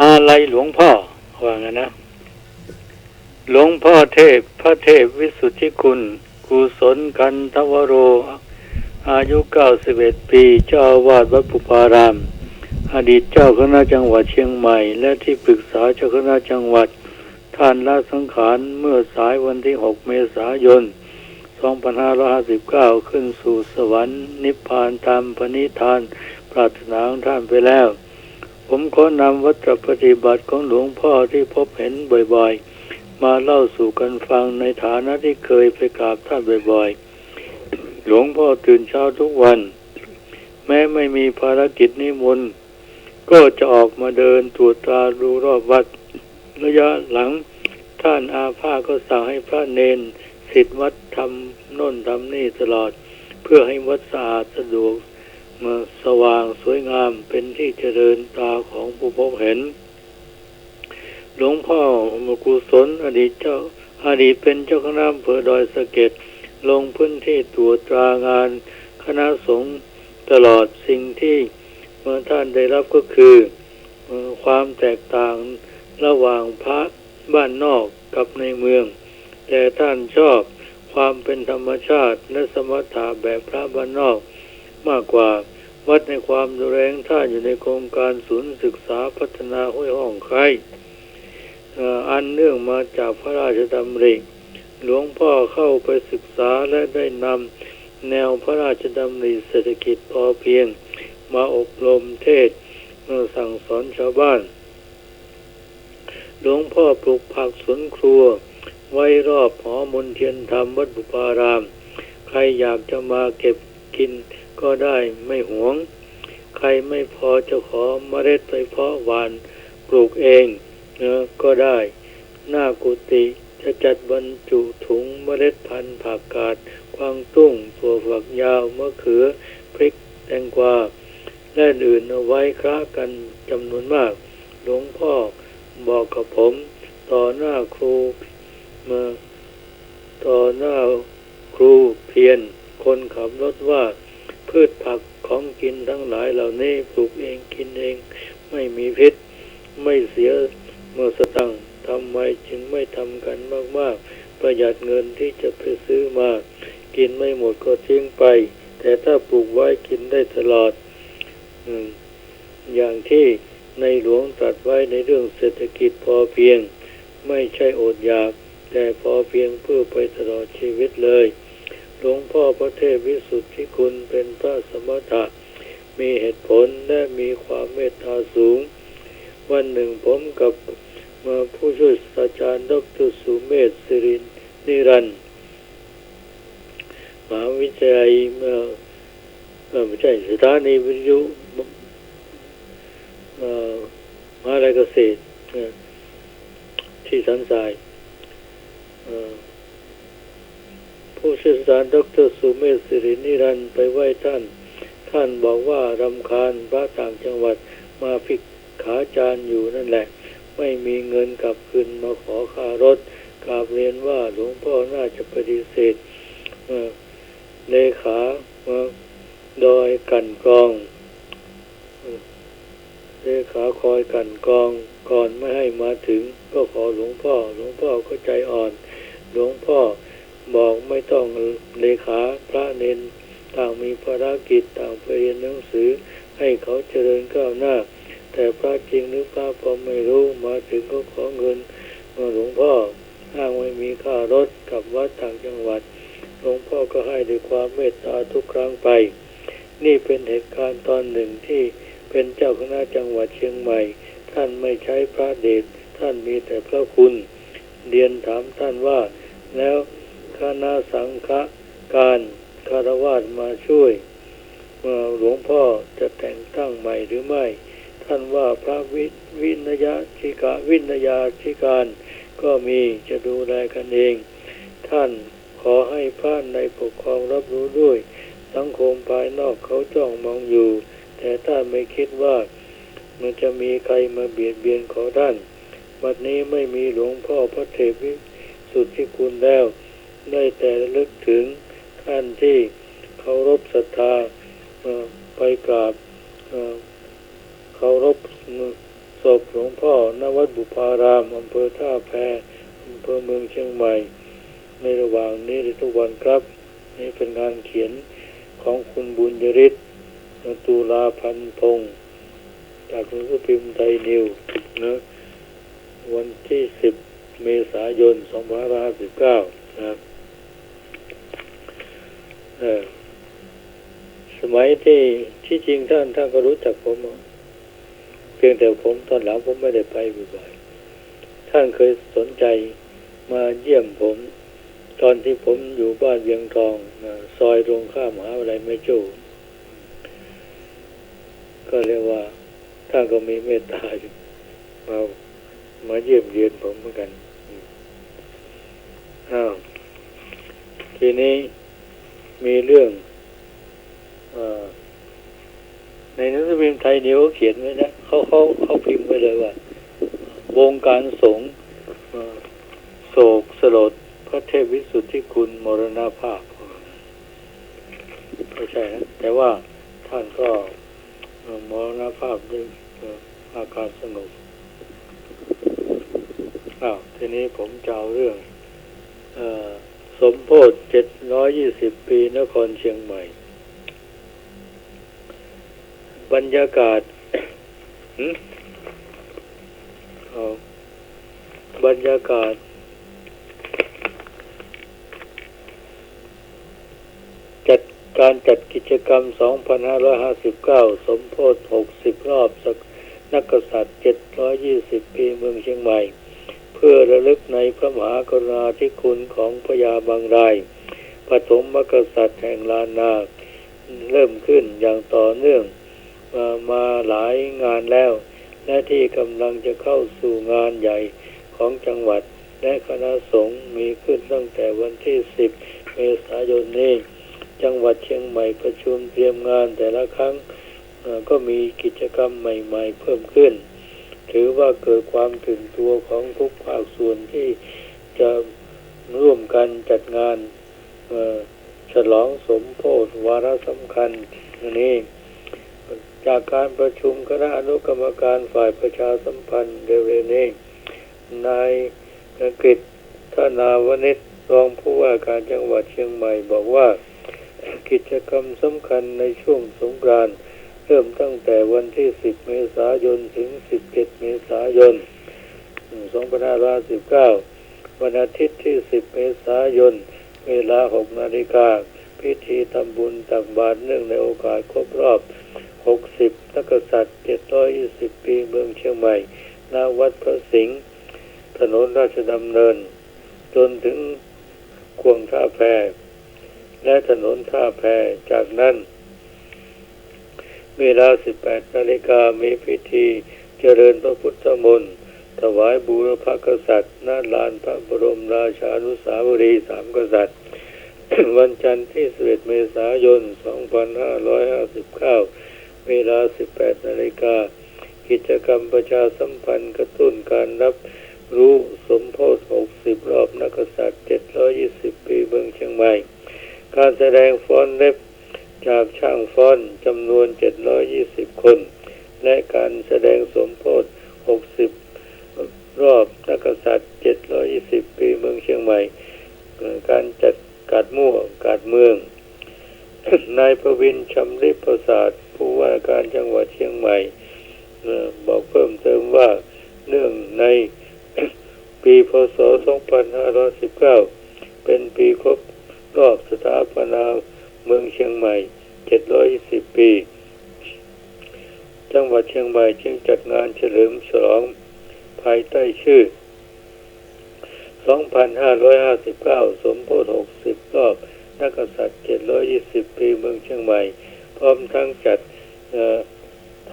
อะไรหลวงพ่อว่างั้นนะหลวงพ่อเทพพระเทพวิสุทธิคุณกุศลกันทวโรอายุ91ปีเจ้าอาวาสวัดปุปารามอดีตเจ้าคณะจังหวัดเชียงใหม่และที่ปรึกษาเจ้าคณะจังหวัดท่านละสังขารเมื่อสายวันที่6เมษายน2559ขึ้นสู่สวรรค์นิพพานตามพระนิพพานปรารถนาของท่านไปแล้วผมขอนำวัตถุปฏิบัติของหลวงพ่อที่พบเห็นบ่อยๆมาเล่าสู่กันฟังในฐานะที่เคยไปกราบท่านบ่อยๆหลวงพ่อตื่นเช้าทุกวันแม้ไม่มีภารกิจนิมนต์ก็จะออกมาเดินตรวจตราดูรอบวัดระยะหลังท่านอาภาสก็สั่งให้พระเณรศิษย์วัดทำโน่นทำนี่ตลอดเพื่อให้วัดสะอาดสะดวกมาสว่างสวยงามเป็นที่เจริญตาของผู้พบเห็นหลวงพ่อมกุศลอดีตเป็นเจ้าคณะอำเภอดอยสะเก็ดลงพื้นที่ตรวจตรางานคณะสงฆ์ตลอดสิ่งที่เมื่อท่านได้รับก็คือความแตกต่างระหว่างพระบ้านนอกกับในเมืองแต่ท่านชอบความเป็นธรรมชาติและสมถะแบบพระบ้านนอกมากกว่าวัดในความดูแลท่านอยู่ในโครงการศูนย์ศึกษาพัฒนาห้วยห้องไคร้อันเนื่องมาจากพระราชดำริหลวงพ่อเข้าไปศึกษาและได้นำแนวพระราชดำริเศรษฐกิจพอเพียงมาอบรมเทศสั่งสอนชาวบ้านหลวงพ่อปลูกผักสวนครัวไว้รอบหอมนเทียนธรรมวัดบุปารามใครอยากจะมาเก็บกินก็ได้ไม่หวงใครไม่พอจะขอเมล็ดไปเพาะหวานปลูกเองก็ได้หน้ากุฏิจะจัดบรรจุถุงเมล็ดพันธุ์ผักกาดกวางตุ้งถั่วฝักยาวมะเขือพริกแตงกวาและอื่นเอาไว้คละกันจำนวนมากหลวงพ่อบอกกับผมต่อหน้าครูเพียรคนขับรถว่าพืชผักของกินทั้งหลายเหล่านี้ปลูกเองกินเองไม่มีพิษไม่เสียสตังค์ทำไมจึงไม่ทำกันมากๆประหยัดเงินที่จะไปซื้อมากินไม่หมดก็ทิ้งไปแต่ถ้าปลูกไว้กินได้ตลอดอย่างที่ในหลวงตรัสไว้ในเรื่องเศรษฐกิจพอเพียงไม่ใช่อดอยากแต่พอเพียงเพื่อไปตลอดชีวิตเลยหลวงพ่อพระเทพวิสุทธิคุณเป็นพระสมถะมีเหตุผลและมีความเมตตาสูงวันหนึ่งผมกับผู้ช่วยศาสตราจารย์ดร.สุเมธสิรินิรันดร์มหาวิทยาลัยไม่ใช่สถานีวิทยุมหาวิทยาลัยเกษตรที่สันทรายผู้ช่วยศาสตราจารย์ดร.สุเมธสิรินิรันดร์ไปไหว้ท่านบอกว่ารำคาญพระต่างจังหวัดมาภิกขาจารย์อยู่นั่นแหละไม่มีเงินกลับคืนมาขอค่ารถกราบเรียนว่าหลวงพ่อน่าจะปฏิเสธเลขาโดยกันกองเลขาคอยกันกองก่อนไม่ให้มาถึงก็ขอหลวงพ่อก็ใจอ่อนหลวงพ่อบอกไม่ต้องเลขาพระเนนต่างมีภารกิจต่างไปเรียนหนังสือให้เขาเจริญก้าวหน้าแต่พระจริงหรือพระปลอมไม่รู้มาถึงก็ขอเงินหลวงพ่ออ้างไม่มีค่ารถกับวัดต่างจังหวัดหลวงพ่อก็ให้ด้วยความเมตตาทุกครั้งไปนี่เป็นเหตุการณ์ตอนหนึ่งที่เป็นเจ้าคณะจังหวัดเชียงใหม่ท่านไม่ใช้พระเดชท่านมีแต่พระคุณเรียนถามท่านว่าแล้วคณะสังฆการคารวะมาช่วยหลวงพ่อจะแต่งตั้งใหม่หรือไม่ท่านว่าพระวินยาธิการก็มีจะดูแลกันเองท่านขอให้พระในปกครองรับรู้ด้วยสังคมภายนอกเขาจ้องมองอยู่แต่ท่านไม่คิดว่ามันจะมีใครมาเบียดเบียนขอท่านบัดนี้ไม่มีหลวงพ่อพระเทพวิสุทธิคุณแล้วได้แต่ระลึกถึงท่านที่เคารพศรัทธาไปกราบเคารพศ ศพหลวงพ่อณวัดบุพารามอำเภอท่าแพอำเภอเมืองเชียงใหม่ในระหว่างนี้ในทุกวันครับนี่เป็นงานเขียนของคุณบุญยริศตุลาพันธ์พงศ์จากหนังสือพิมพ์ไทยนิวนะวันที่10 เมษายน 2559นะครับสมัยที่จริงท่านก็รู้จักผมเพียงแต่ผมตอนหลังผมไม่ได้ไปบ่อยๆท่านเคยสนใจมาเยี่ยมผมตอนที่ผมอยู่บ้านเวียงทองซอยตรงข้ามมหาวิทยาลัยแม่โจ้ก็เรียกว่าท่านก็มีเมตตามาเยี่ยมเยียนผมเหมือนกันทีนี้มีเรื่องในหนังสือพิมพ์ไทยนิวเขาเขียนไว้นะเขาพิมพ์ไว้เลยว่าวงการสงฆ์โศกสลดพระเทพวิสุทธิคุณมรณภาพไม่ใช่นะแต่ว่าท่านก็มรณภาพด้วยอาการสงบทีนี้ผมจะเอาเรื่องสมโภช720 ปีนครเชียงใหม่บรรยากาศบรรยากาศการจัดกิจกรรม 2559 สมโภช60 รอบนักกษัตริย์720 ปีเมืองเชียงใหม่เพื่อระลึกในพระมหากรุณาธิคุณของพญาบางรายปฐมกษัตริย์แห่งล้านนาเริ่มขึ้นอย่างต่อเนื่องมาหลายงานแล้วและที่กำลังจะเข้าสู่งานใหญ่ของจังหวัดและคณะสงฆ์มีขึ้นตั้งแต่วันที่10 เมษายนนี้จังหวัดเชียงใหม่ประชุมเตรียมงานแต่ละครั้งก็มีกิจกรรมใหม่ๆเพิ่มขึ้นถือว่าเกิดความตื่นตัวของทุกภาคส่วนที่จะร่วมกันจัดงานฉลองสมโภชวาระสำคัญนี้จากการประชุมคณะอนุกรรมการฝ่ายประชาสัมพันธ์เร็วๆนี้นายกฤษธนาวณิชรองผู้ว่าการจังหวัดเชียงใหม่บอกว่ากิจกรรมสำคัญในช่วงสงกรานต์เริ่มตั้งแต่วันที่10 เมษายนถึง17 เมษายน 2519วันอาทิตย์ที่10 เมษายนเวลา 6 นาฬิกาพิธีทำบุญตักบาตรเนื่องในโอกาสครบรอบ60 นักกษัตริย์720 ปีเมืองเชียงใหม่ณวัดพระสิงห์ถนนราชดำเนินจนถึงควงท่าแพและถนนท่าแพจากนั้นเวลา 18 นาฬิกามีพิธีเจริญพระพุทธมนต์ถวายบูรพกษัตริย์ณลานพระบรมราชานุสาวรีย์3 กษัตริย์ วันจันทร์ที่11 เมษายน 2559 เวลา 18 นาฬิกากิจกรรมประชาสัมพันธ์กระตุ้นการรับรู้สมโภช60 รอบนักกษัตริย์720 ปีเมืองเชียงใหม่การแสดงฟ้อนเล็บจากช่างฟ้อนจำนวน720 คนและการแสดงสมโภช60 รอบนักกษัตริย์720 ปีเมืองเชียงใหม่การจัดการมั่วการเมือง นายประวินชำริประสาทผู้ว่าการจังหวัดเชียงใหม่บอกเพิ่มเติมว่าเนื่องในปีพ.ศ. 2519เป็นปีครบรอบสถาปนาเมืองเชียงใหม่720 ปีจังหวัดเชียงใหม่จึงจัดงานเฉลิมฉลองภายใต้ชื่อ 2559 สมโภช60 รอบนักกษัตริย์720 ปีเมืองเชียงใหม่พร้อมทั้งจัด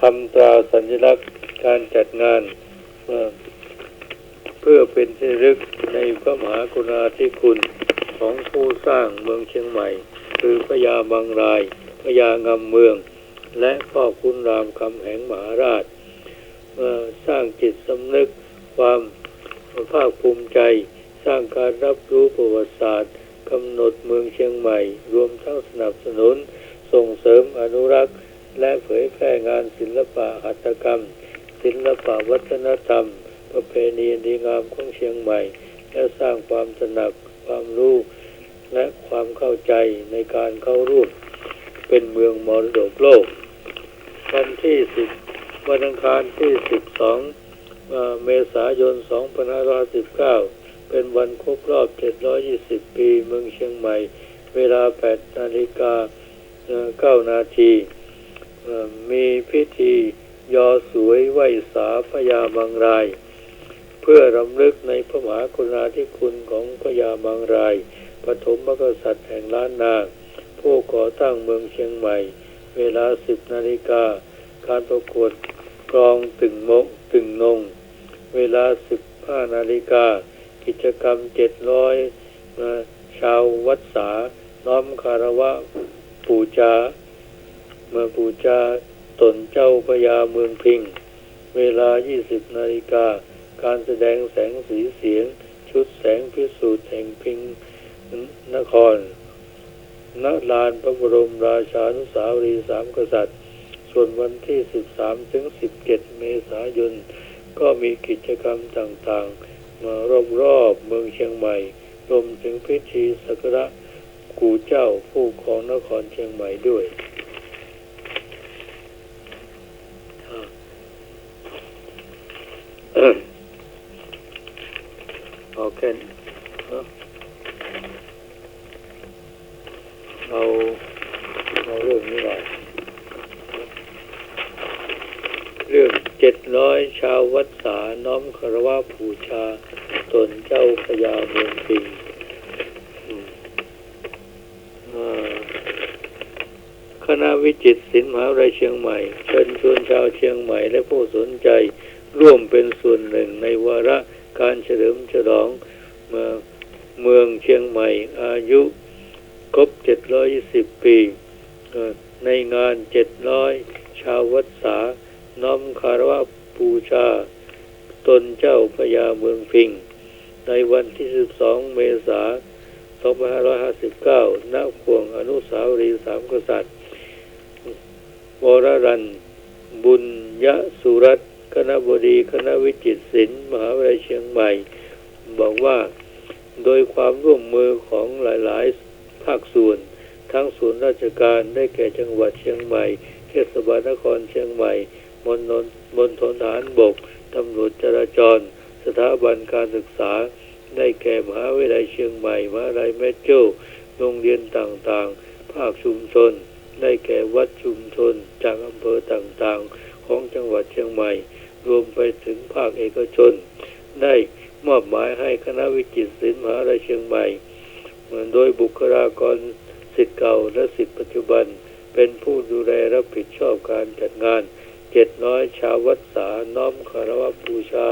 ทำตราสัญลักษณ์การจัดงานเพื่อเป็นที่ระลึกในพระมหากรุณาธิคุณของผู้สร้างเมืองเชียงใหม่คือพญาบางรายพญางำเมืองและพ่อขุนรามคำแหงมหาราชสร้างจิตสำนึกความภาคภูมิใจสร้างการรับรู้ประวัติศาสตร์กำหนดเมืองเชียงใหม่รวมทั้งสนับสนุนส่งเสริมอนุรักษ์และเผยแพร่งานศิลปะหัตถกรรม ศิลปวัฒนธรรมประเพณีดีงามของเชียงใหม่และสร้างความตระหนักความรู้และความเข้าใจในการเข้าร่วมเป็นเมืองมรดกโลกวันอังคารที่ 12 เมษายน 2559 เป็นวันครบรอบ 720 ปีเมืองเชียงใหม่เวลา 8:09 นาทีมีพิธียอสวยไหว้สาพญามังรายเพื่อรำลึกในพระมหากรุณาธิคุณของพญามังรายปฐมกษัตริย์แห่งล้านนาผู้ก่อตั้งเมืองเชียงใหม่เวลา 10 นาฬิกาการประกวดกลองตึงนงเวลา 15 นาฬิกากิจกรรม 700 ชาววัดสาน้อมคารวะปูจาตนเจ้าพญาเมืองพิงเวลา 20 นาฬิกาการแสดงแสงสีเสียงชุดแสงพิสูจน์แห่งพิงนครณลานพระบรมราชานุสาวรีย์สามกษัตริย์ส่วนวันที่ 13 ถึง 17 เมษายนก็มีกิจกรรมต่างๆมารอบเมืองเชียงใหม่รวมถึงพิธีสักการะกู่เจ้าผู้ของนครเชียงใหม่ด้วยโอเคเอาเรื่องนี้หน่อยเรื่อง 700 ชาววัดสาน้อมคารวะบูชาตนเจ้าพญาเมืองพิงคณะวิจิตรศิลป์มหาวิทยาลัยเชียงใหม่เชิญชวนชาวเชียงใหม่และผู้สนใจร่วมเป็นส่วนหนึ่งในวาระการเฉลิมฉลองเมืองเชียงใหม่อายุครบ 720 ปีในงาน 700 ชาววัดสาน้อมคารวะบูชาตนเจ้าพญาเมืองพิงในวันที่ 12 เมษายน 2559 ณ ขวงอนุสาวรีย์สามกษัตริย์วรรันบุญยสุรัตน์คณบดีคณะวิจิตรศิลป์มหาวิทยาลัยเชียงใหม่บอกว่าโดยความร่วมมือของหลายๆภาคส่วนทั้งส่วนราชการได้แก่จังหวัดเชียงใหม่เทศบาลนครเชียงใหม่มณฑลทหารบกตำรวจจราจรสถาบันการศึกษาได้แก่มหาวิทยาลัยเชียงใหม่มหาวิทยาลัยแม่โจ้โรงเรียนต่างๆภาคชุมชนได้แก่วัดชุมชนจากอำเภอต่างๆของจังหวัดเชียงใหม่รวมไปถึงภาคเอกชนได้มอบหมายให้คณะวิจิตรศิลป์มหาวิทยาลัยเชียงใหม่โดยบุคลากรศิษย์เก่าและศิษย์ปัจจุบันเป็นผู้ดูแลรับผิดชอบการจัดงาน 700 ชาววัดสาน้อมคารวะบูชา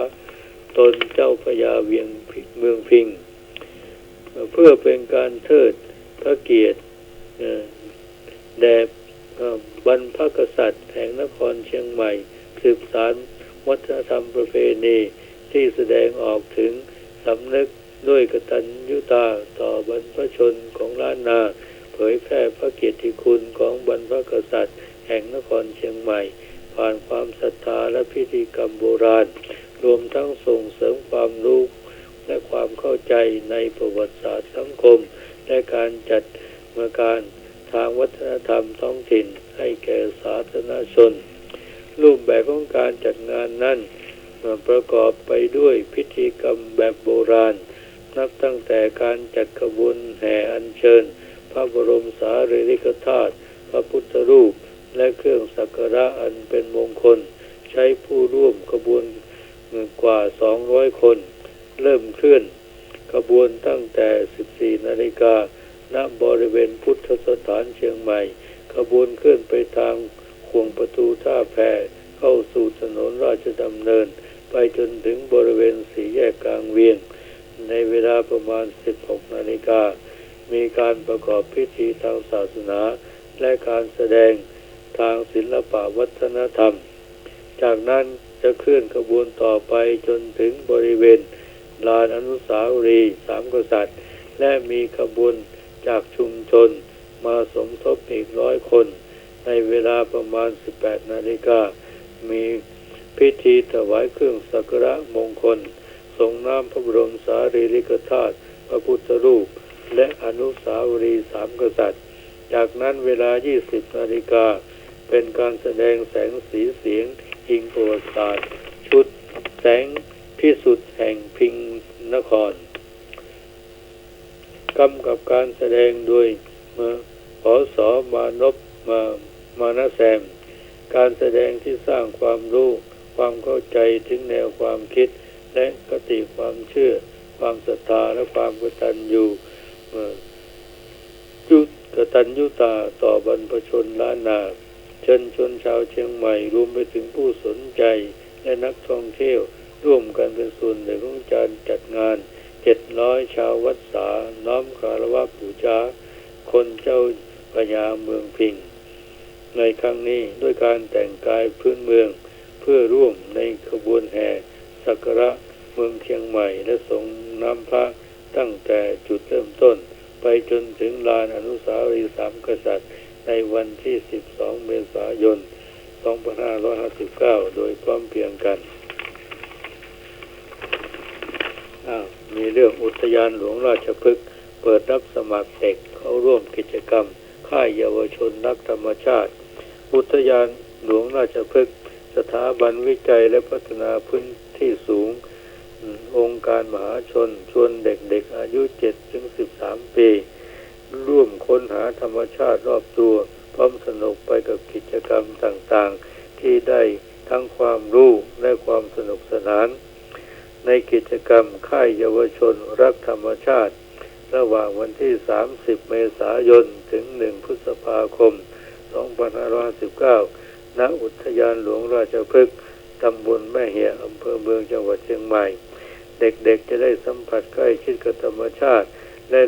ตนเจ้าพญาเมืองพิงเพื่อเป็นการเทิดพระเกียรติแด่บรรพกษัตริย์แห่งนครเชียงใหม่สืบสานวัฒนธรรมประเพณีที่แสดงออกถึงสำนึกด้วยกตัญญูตาต่อบรรพชนของล้านนาเผยแพร่พระเกียรติคุณของบรรพกษัตริย์แห่งนครเชียงใหม่ผ่านความศรัทธาและพิธีกรรมโบราณรวมทั้งส่งเสริมความรู้และความเข้าใจในประวัติศาสตร์สังคมและการจัดการทางวัฒนธรรมท้องถิ่นให้แก่สาธารณชนรูปแบบของการจัดงานนั้นประกอบไปด้วยพิธีกรรมแบบโบราณนับตั้งแต่การจัดขบวนแห่อัญเชิญพระบรมสารีริกธาตุพระพุทธรูปและเครื่องสักการะอันเป็นมงคลใช้ผู้ร่วมขบวนกว่า 200 คนเริ่มเคลื่อนขบวนตั้งแต่ 14 นาฬิกาณบริเวณพุทธสถานเชียงใหม่ขบวนเคลื่อนไปทางขวงประตูท่าแพเข้าสู่ถนนราชดำเนินไปจนถึงบริเวณสี่แยกกลางเวียงในเวลาประมาณ 16 นาฬิกามีการประกอบพิธีทางศาสนาและการแสดงทางศิลปวัฒนธรรมจากนั้นจะเคลื่อนขบวนต่อไปจนถึงบริเวณลานอนุสาวรีย์สามกษัตริย์และมีขบวนจากชุมชนมาสมทบอีก100 คนในเวลาประมาณ 18 นาฬิกามี พิธีถวายเครื่องสักการะมงคลส่งน้ำพระบรมสารีริกธาตุพระพุทธรูปและอนุสาวรีย์สามกษัตริย์จากนั้นเวลา 20 นาฬิกาเป็นการแสดงแสงสีเสียงอิงประวัติศาสตร์ชุดแสงพิสุทธิ์แห่งพิงนครกำกับการแสดงโดยผส.มานพมานะแซมการแสดงที่สร้างความรู้ความเข้าใจถึงแนวความคิดและคติความเชื่อความศรัทธาและความกตัญญูกตัญญูตาต่อบรรพชนล้านนาเชิญชวนชาวเชียงใหม่รวมไปถึงผู้สนใจและนักท่องเที่ยวร่วมกันเป็นส่วนหนึ่งของการจัดงาน700ชาววัดสาน้อมคารวะบูชาคนเจ้าพระยาเมืองพิงในครั้งนี้ด้วยการแต่งกายพื้นเมืองเพื่อร่วมในขบวนแห่สักการะเมืองเชียงใหม่และส่งน้ำพระตั้งแต่จุดเริ่มต้นไปจนถึงลานอนุสาวรีย์สามกษัตริย์ในวันที่ 12 เมษายน 2559 โดยพร้อมเพรียงกันมีเรื่องอุทยานหลวงราชพฤกษ์เปิดรับสมัครเด็กเข้าร่วมกิจกรรมค่ายเยาวชนนักธรรมชาติอุทยานหลวงราชพฤกษ์สถาบันวิจัยและพัฒนาพื้นที่สูงองค์การมหาชนชวนเด็กๆอายุ 7-13 ปีร่วมค้นหาธรรมชาติรอบตัวพร้อมสนุกไปกับกิจกรรมต่างๆที่ได้ทั้งความรู้และความสนุกสนานในกิจกรรมค่ายเยาวชนรักธรรมชาติระหว่างวันที่ 30 เมษายน ถึง 1 พฤษภาคม 2519 ณ อุทยานหลวงราชพฤกษ์ตำบลแม่เหี่ยอำเภอเมืองจังหวัดเชียงใหม่เด็กๆจะได้สัมผัสใกล้ชิดกับธรรมชาติและ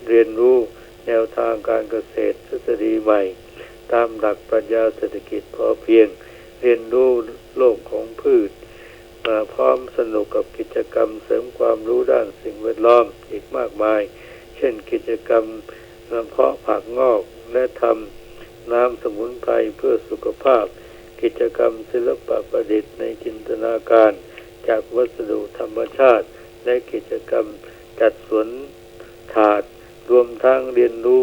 เรียนรู้แนวทางการเกษตรทฤษฎีใหม่ตามหลักปรัชญาเศรษฐกิจพอเพียงเรียนรู้โลกของพืชพร้อมสนุกกับกิจกรรมเสริมความรู้ด้านสิ่งแวดล้อมอีกมากมายเช่นกิจกรรมเพาะผักงอกและทำน้ำสมุนไพรเพื่อสุขภาพกิจกรรมศิลปะประดิษฐ์ในจินตนาการจากวัสดุธรรมชาติและกิจกรรมจัดสวนถาดรวมทั้งเรียนรู้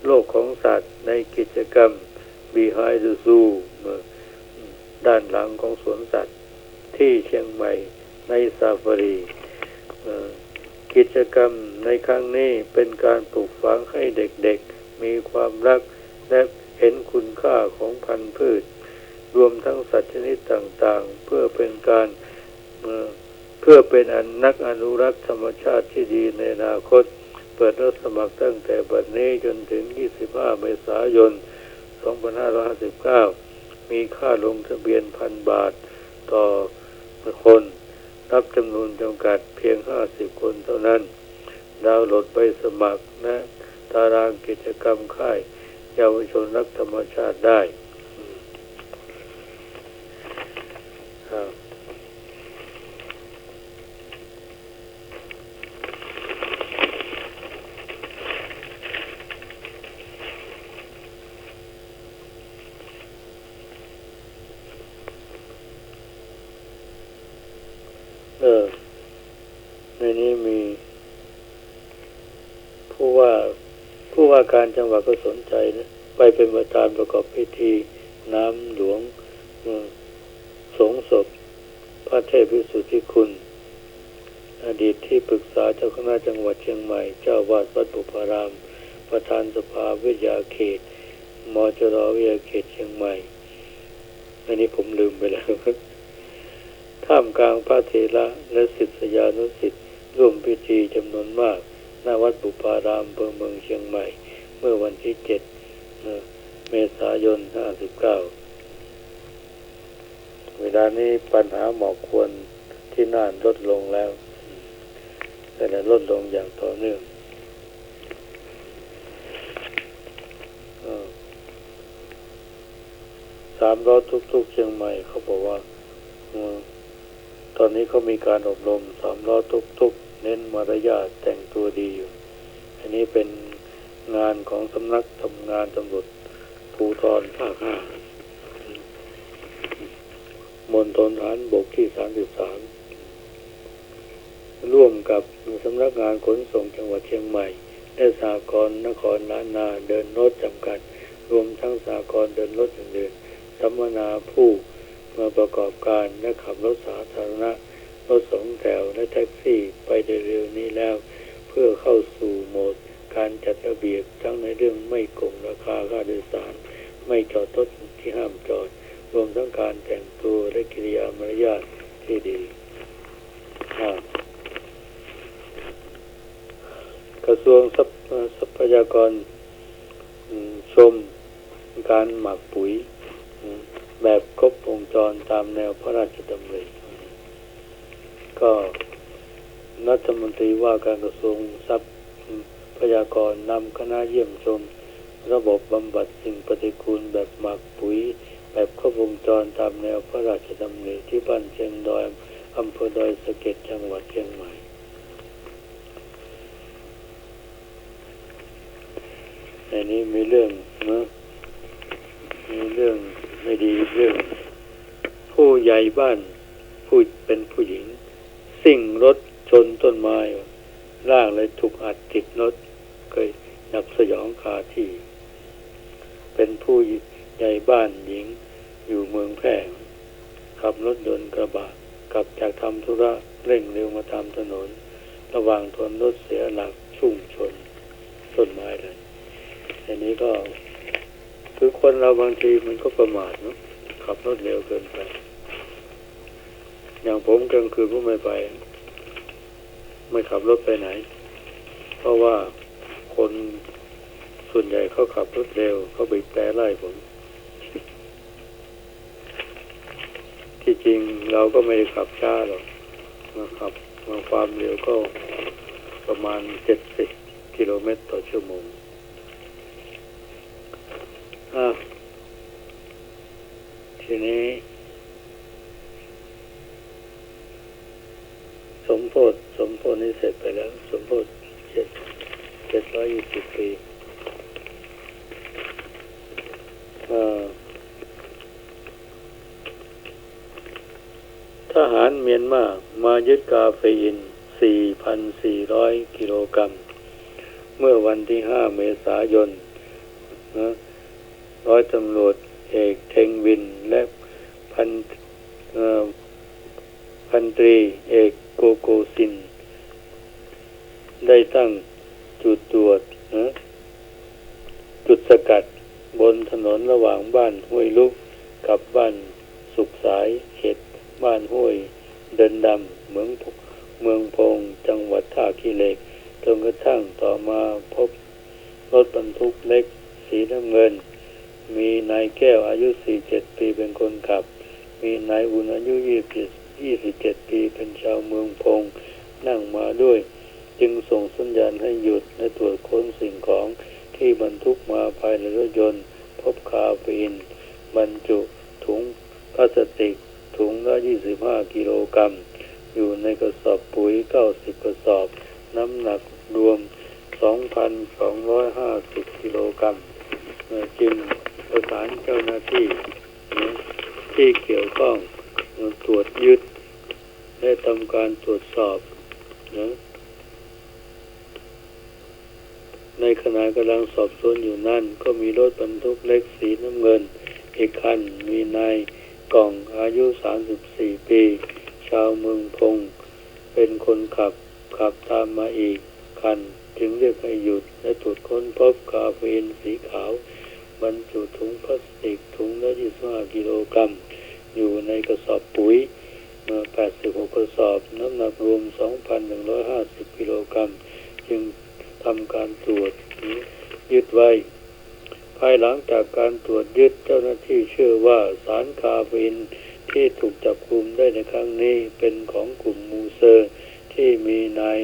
โลกของสัตว์ในกิจกรรม Behind the Zoo ด้านหลังของสวนสัตว์ที่เชียงใหม่ในซาฟารีกิจกรรมในครั้งนี้เป็นการปลูกฝังให้เด็กๆมีความรักและเห็นคุณค่าของพันธุ์พืชรวมทั้งสัตว์ชนิดต่างๆเพื่อเป็นนักอนุรักษ์ธรรมชาติที่ดีในอนาคตเปิดรับสมัครตั้งแต่บัดนี้จนถึง 25 เมษายน 2559 มีค่าลงทะเบียน 1,000 บาทต่อคนรับจำนวนจำกัดเพียง 50 คนเท่านั้นดาวน์โหลดใบสมัครและตารางกิจกรรมค่ายเยาวชนรักธรรมชาติได้ในนี้มีผู้ว่าการจังหวัดก็สนใจนะไปเป็นประธานประกอบพิธีน้ำหลวงสงศพพระเทพวิสุทธิคุณอดีตที่ปรึกษาเจ้าคณะจังหวัดเชียงใหม่เจ้าวาดวัดบุพารามประธานสภาวิทยาเขตมจร.วิทยาเขตเชียงใหม่อันนี้ผมลืมไปแล้วท่ามกลางพระเถระและศิษยานุศิษย์ร่วมพิธีจำนวนมากณวัดบุพารามอำเภอเมืองเชียงใหม่เมื่อวันที่ 7 เมษายน 59 เวลานี้ปัญหาหมอกควันที่น่านลดลงแล้วแต่ลดลงอย่างต่อเนื่อง3 ล้อทุกๆเชียงใหม่เขาบอกว่าตอนนี้เขามีการอบรม3 ล้อทุกเน้นมารยาทแต่งตัวดีอยู่อันนี้เป็นงานของสำนักทำงานตำรวจภูธรภาค 5 มณฑลทหารบกที่ 33 ร่วมกับสำนักงานขนส่งจังหวัดเชียงใหม่และสหกรณ์นครล้านนาเดินรถจำกัดรวมทั้งสหกรณ์เดินรถอื่นๆสัมมนาผู้มาประกอบการและขับรถสาธารณะรถสองแถวและแท็กซี่ไปได้เร็วนี้แล้วเพื่อเข้าสู่โหมดการจัดระเบียบทั้งในเรื่องไม่โกงราคาค่าโดยสารไม่จอดรถที่ห้ามจอดรวมทั้งการแต่งตัวและกิริยามารยาทที่ดีกระทรวงทรัพยากรชมการหมักปุ๋ยแบบครบวงจรตามแนวพระราชดำริก็รัฐมนตรีว่าการกระทรวงทรัพยากรนำคณะเยี่ยมชมระบบบำบัดสิ่งปฏิกูลแบบหมักปุ๋ยแบบครบวงจรตามแนวพระราชดำริที่บ้านเชียงดอยอำเภอดอยสะเก็ดจังหวัดเชียงใหม่ในนี้มีเรื่องมีเรื่องไม่ดีเรื่องผู้ใหญ่บ้านเป็นผู้หญิงซิ่งรถชนต้นไม้ร่างเลยถูกอัดติดรถเคยนับสยองคาที่เป็นผู้ใหญ่บ้านหญิงอยู่เมืองแพร่ขับรถยนต์กระบะกลับจากทำธุระเร่งเร็วมาตามถนนระหว่างทนรถเสียหลักชุ่มชนต้นไม้เลยอันนี้ก็คือคนเราบางทีมันก็ประมาทเนาะขับรถเร็วเกินไปอย่างผมกลางคืนผมไม่ขับรถไปไหนเพราะว่าคนส่วนใหญ่เขาขับรถเร็วเขาบีบแตรไล่ผมที่จริงเราก็ไม่ได้ขับช้าหรอกขับความเร็วก็ประมาณ70 กิโลเมตรต่อชั่วโมงทีนี้สมโภชนี้เสร็จไปแล้วสมโภช720 ปีทหารเมียนมายึดกาเฟอีน 4,400 กิโลกรัมเมื่อวันที่ 5 เมษายนร้อยตำรวจเอกเทงวินและพันตรีเอกโกโกซินได้ตั้งจุดตรวจจุดสกัดบนถนนระหว่างบ้านห้วยลุกกับบ้านสุขสายเขตบ้านห้วยเดินดำเมืองพงจังหวัดท่าขี้เหล็กจนกระทั่งต่อมาพบรถบรรทุกเล็กสีน้ำเงินมีนายแก้วอายุ47 ปีเป็นคนขับมีนายอุ่นอายุ27 ปีเป็นชาวเมืองพงนั่งมาด้วยจึงส่งสัญญาณให้หยุดและตรวจค้นสิ่งของที่บรรทุกมาภายในรถยนต์พบคาเฟอีนบรรจุถุงพลาสติกถุงละ25 กิโลกรัมอยู่ในกระสอบปุ๋ย90 กระสอบน้ำหนักรวม 2,250 กิโลกรัมจึงประสานเจ้าหน้าที่ที่เกี่ยวข้องตรวจยึดและทำการตรวจสอบในขณะกำลังสอบสวนอยู่นั่นก็มีรถบรรทุกเล็กสีน้ำเงินอีกคันมีนายกล่องอายุ34 ปีชาวเมืองพงเป็นคนขับตามมาอีกคันจึงเรียกให้หยุดและตรวจค้นพบคาเฟอีนสีขาวบรรจุถุงพลาสติกถุงละ25 กิโลกรัมอยู่ในกระสอบปุ๋ย86 กระสอบน้ำหนักรวม 2,150 กิโลกรัมจึงทำการตรวจยึดไว้ภายหลังจากการตรวจยึดเจ้าหน้าที่เชื่อว่าสารคาเฟอีนที่ถูกจับกุมได้ในครั้งนี้เป็นของกลุ่มมูเซอร์ที่มีนาย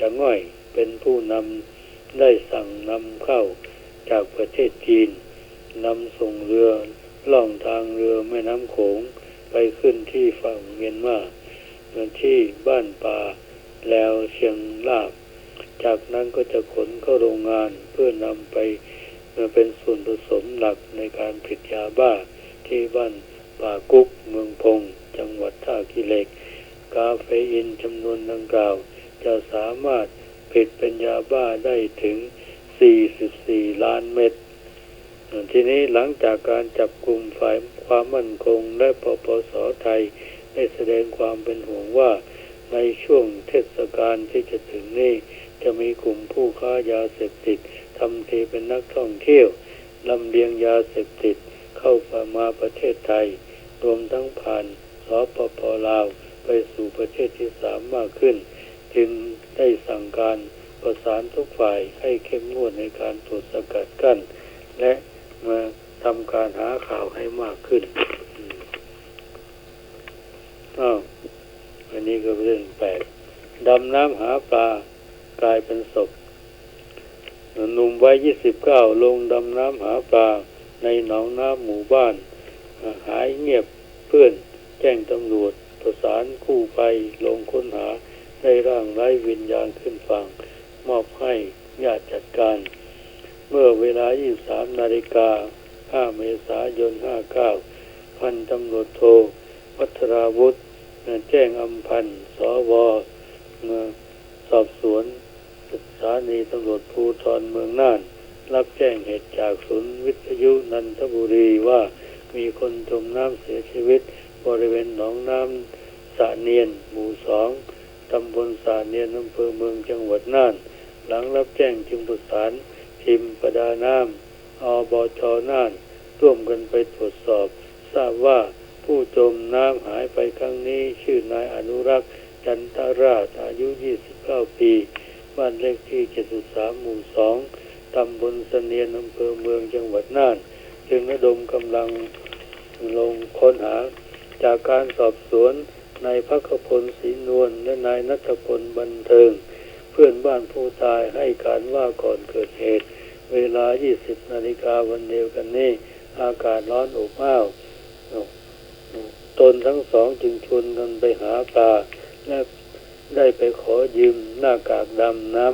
จะง่อยเป็นผู้นำได้สั่งนำเข้าจากประเทศจีนนำส่งเรือล่องทางเรือแม่น้ำโขงไปขึ้นที่ฝั่งเมียนมาที่บ้านป่าแล้วเชียงลาบจากนั้นก็จะขนเข้าโรงงานเพื่อนำไปเป็นส่วนผสมหลักในการผลิตยาบ้าที่บ้านป่ากุ๊กเมืองพง จังหวัดท่าขี้เหล็กกาเฟอีนจำนวนดังกล่าวจะสามารถผลิตเป็นยาบ้าได้ถึง44 ล้านเม็ดทีนี้หลังจากการจับกลุ่มฝ่ายความมั่นคงและปปส.ไทยได้แสดงความเป็นห่วงว่าในช่วงเทศกาลที่จะถึงนี้จะมีกลุ่มผู้ค้ายาเสพติดทำทีเป็นนักท่องเที่ยวลำเลียงยาเสพติดเข้ามาประเทศไทยรวมทั้งผ่านสปป.ลาวไปสู่ประเทศที่3มากขึ้นจึงได้สั่งการประสานทุกฝ่ายให้เข้มงวดในการตรวจสกัดกั้นและมาทำการหาข่าวให้มากขึ้นอันนี้ก็เรื่องแปลกดำน้ำหาปลากลายเป็นศพหนุ่มวัย29ลงดำน้ำหาปลาในหนองน้ำหมู่บ้านหายเงียบเพื่อนแจ้งตำรวจประสานกู้ภัยลงค้นหาได้ร่างไร้วิญญาณขึ้นฝั่งมอบให้ญาติจัดการเมื่อเวลา 23 นาฬิกา 5 เมษายน 59 พันตำรวจโทวัฒราวุฒิแจ้งอำพันธ์สว.สอบสวนสถานีตำรวจภูธรเมืองน่านรับแจ้งเหตุจากศูนย์วิทยุนันทบุรีว่ามีคนจมน้ำเสียชีวิตบริเวณหนองน้ำสะเนียนหมู่ 2 ตำบลสะเนียนอำเภอเมืองจังหวัดน่านหลังรับแจ้งจึงประสานทีมประดาน้ำอบช.น่านร่วมกันไปตรวจสอบทราบว่าผู้จมน้ำหายไปครั้งนี้ชื่อนายอนุรักษ์จันทราชอายุ 29 ปีบ้านเลขที่ 73 หมู่ 2 ตำบลสะเนียนอำเภอเมืองจังหวัดน่านจึงระดมกำลังลงค้นหาจากการสอบสวนนายภัคพลศรีนวลและนายณัฐพลบันเทิงเพื่อนบ้านผู้ตายให้การว่าก่อนเกิดเหตุเวลา 20 นาฬิกาวันเดียวกันนี้อากาศร้อนอบอ้าวตนทั้งสองจึงชวนกันไปหาปลาและได้ไปขอยืมหน้ากากดำน้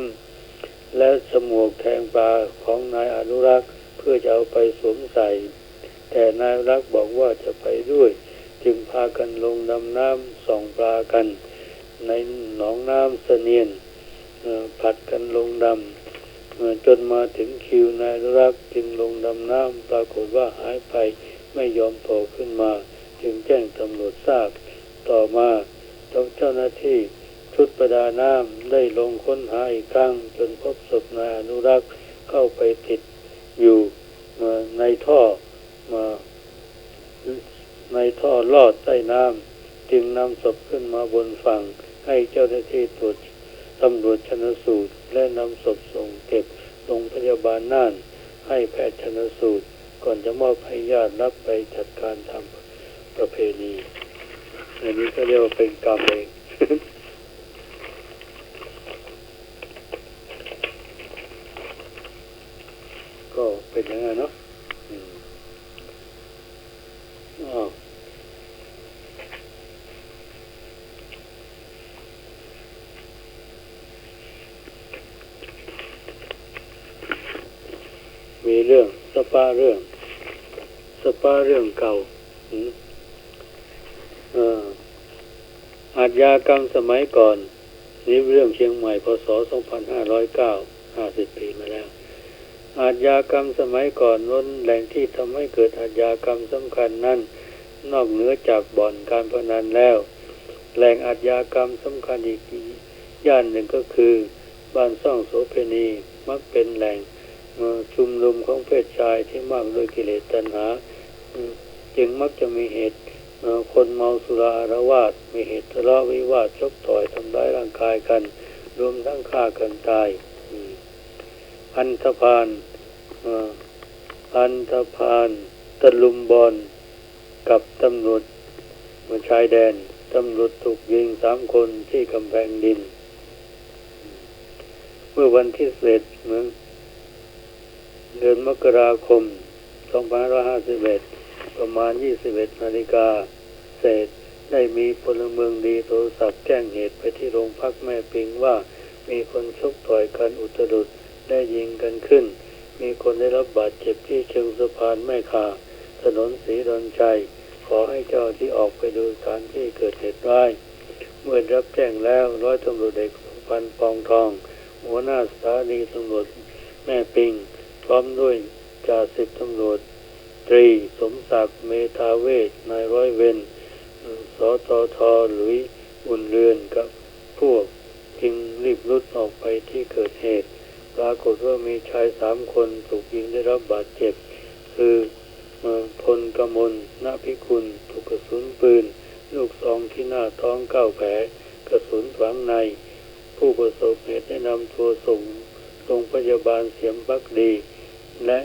ำและสมวกแทงปลาของนายอนุรักษ์เพื่อจะเอาไปสวมใส่แต่นายอนุรักษ์บอกว่าจะไปด้วยจึงพากันลงดำน้ำส่องปลากันในหนองน้ำสะเนียนผัดกันลงดำจนมาถึงคิวนายอนุรักษ์จึงลงดำน้ำปรากฏว่าหายไปไม่ยอมโผล่ขึ้นมาจึงแจ้งตำรวจทราบต่อมาเจ้าหน้าที่ชุดประดาน้ำได้ลงค้นหาอีกครั้งจนพบศพนายอนุรักษ์เข้าไปติดอยู่ในท่อลอดใต้น้ำจึงนำศพขึ้นมาบนฝั่งให้เจ้าหน้าที่ตำรวจชันสูตรและนำศพส่งเก็บโรงพยาบาลน่านให้แพทย์ชันสูตรก่อนจะมอบให้ญาติรับไปจัดการทำประเพณีอันนี้ก็เรียกว่าเป็นกรรมเอง ก็เป็นอย่างนั้นเนาะมีเรื่องสปาเรื่องเก่าอาชญากรรมสมัยก่อนนี่เรื่องเชียงใหม่พศ 2509 50 ปีมาแล้วอาชญากรรมสมัยก่อนล้นแหล่งที่ทำให้เกิดอาชญากรรมสำคัญนั้นนอกเหนือจากบ่อนการพนันแล้วแหล่งอาชญากรรมสำคัญอีกย่านหนึ่งก็คือบ้านซ่องโสเภณีมักเป็นแหล่งชุมนุมของเพศชายที่มากด้วยกิเลสตัณหาจึงมักจะมีเหตุคนเมาสุราอาละวาดมีเหตุทะเลาะวิวาทชกต่อยทำร้ายร่างกายกันรวมทั้งฆ่ากันตายอันธพาลตะลุมบอลกับตำรวจชายแดนตำรวจถูกยิง3 คนที่กำแพงดินเมื่อวันที่11เดือนมกราคม 2551 ประมาณ 21 นาฬิกาเศษได้มีพลเมืองดีโทรศัพท์แจ้งเหตุไปที่โรงพักแม่ปิงว่ามีคนชกต่อยกันอุตรุดได้ยิงกันขึ้นมีคนได้รับบาดเจ็บที่เชิงสะพานแม่ข่าถนนศรีดอนชัยขอ อให้เจ้าที่ออกไปดูสถานที่เกิดเหตุร้ายเมื่อรับแจ้งแล้วร้อยตำรวจเอกสมพันธ์ปองทองหัวหน้าสถานีตำรวจแม่ปิงพร้อมด้วยจ่าสิบตำรวจตรีสมศักดิ์เมธาเวชนายร้อยเวรสตท.หลุยอุ่นเรือนกับพวกจึงรีบรุดออกไปที่เกิดเหตุปรากฏว่ามีชาย3 คนถูกยิงได้รับบาดเจ็บคือพลกมล ณพิคุณถูกกระสุนปืนลูกซองที่หน้าท้อง9 แผลกระสุนฝังในผู้ประสบเหตุได้นำตัวส่งโรงพยาบาลเสียมภักดีและ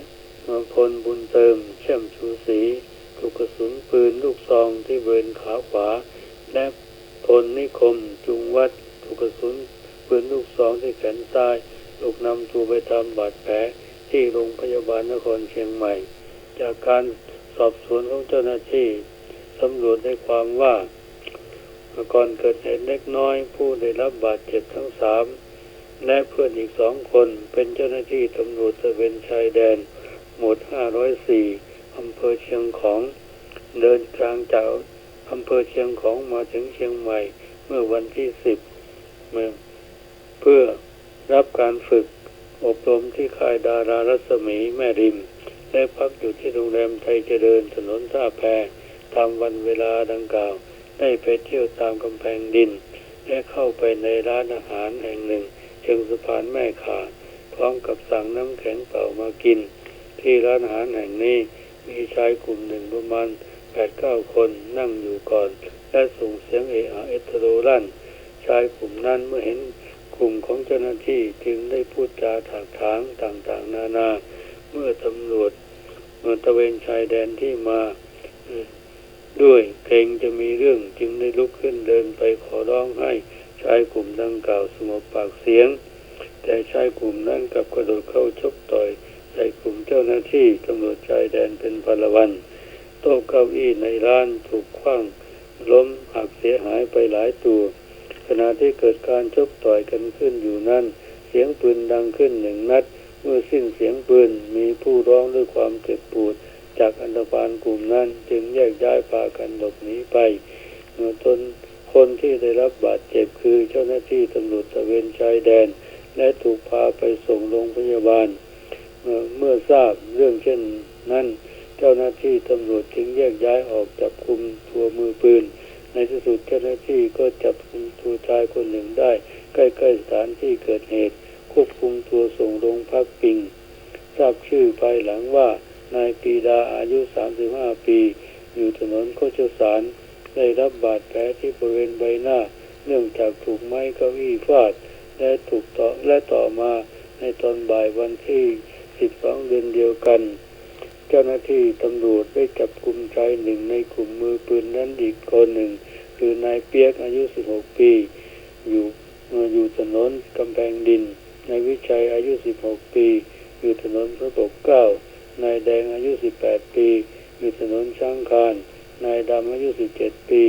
พลบุญเติมเชื่อมชูศรีถูกกระสุนปืนลูกซองที่บริเวณขาขวาและพลนิคมจุงวัดถูกกระสุนปืนลูกซองที่แขนซ้ายถูกนำตัวไปทำบาดแผลที่โรงพยาบาลนครเชียงใหม่จากการสอบสวนของเจ้าหน้าที่ตำรวจได้ความว่าก่อนเกิดเหตุเล็กน้อยผู้ได้รับบาดเจ็บทั้ง3และเพื่อนอีก2 คนเป็นเจ้าหน้าที่ตำรวจตระเวนชายแดนหมวด504อำเภอเชียงของเดินทางจากอำเภอเชียงของมาถึงเชียงใหม่เมื่อวันที่10เพื่อรับการฝึกอบรมที่ค่ายดารารัศมีแม่ริมและพักอยู่ที่โรงแรมไทยเจริญถนนท่าแพตามวันเวลาดังกล่าวได้ไปเที่ยวตามกำแพงดินและเข้าไปในร้านอาหารแห่งหนึ่งเชิงสะพานแม่ขาพร้อมกับสั่งน้ำแข็งเปล่ามากินที่ร้านอาหารแห่งนี้มีชายกลุ่มหนึ่งประมาณ 8-9 คนนั่งอยู่ก่อนและส่งเสียงเอะอะเอตโรลั่นชายกลุ่มนั้นเมื่อเห็นกลุ่มของเจ้าหน้าที่จึงได้พูดจาถากถางต่างๆนานาเมื่อตำรวจตระเวนชายแดนที่มาด้วยเกรงจะมีเรื่องจึงได้ลุกขึ้นเดินไปขอร้องให้ชายกลุ่มดังกล่าวสงบปากเสียงแต่ชายกลุ่มนั้นกลับกระโดดเข้าชกต่อยใส่กลุ่มเจ้าหน้าที่ตำรวจชายแดนเป็นพลวันโต๊ะเก้าอี้ในร้านถูกขว้างล้มหักเสียหายไปหลายตัวขณะที่เกิดการชกต่อยกันขึ้นอยู่นั้นเสียงปืนดังขึ้น1 นัดเมื่อสิ้นเสียงปืนมีผู้ร้องด้วยความเจ็บปวดจากอันธพาลกลุ่มนั้นจึงแยกย้ายพากันหลบหนีไปเมื่อคนที่ได้รับบาดเจ็บคือเจ้าหน้าที่ตำรวจตระเวนชายแดนและถูกพาไปส่งโรงพยาบาลเมื่อทราบเรื่องเช่นนั้นเจ้าหน้าที่ตำรวจจึงแยกย้ายออกจับกุมตัวมือปืนในที่สุดเจ้าหน้าที่ก็จับกุมตัวชายคนหนึ่งได้ใกล้ๆสถานที่เกิดเหตุควบคุมตัวส่งโรงพักปิงทราบชื่อภายหลังว่านายปรีดาอายุ35 ปีอยู่ถนนโคชสารได้รับบาดแผลที่บริเวณใบหน้าเนื่องจากถูกไม้เก้าอี้ฟาดและต่อมาในตอนบ่ายวันที่12 เดือนเดียวกันเจ้าหน้าที่ตำรวจได้จับกุมชายหนึ่งในกลุ่มมือปืนนั้นอีกคนหนึ่งคือนายเปียกอายุ16 ปีอยู่ถนนกำแพงดินนายวิชัยอายุ16 ปีอยู่ถนนพระปกเกล้านายแดงอายุ18 ปีอยู่ถนนช้างคานนายดำอายุ17 ปี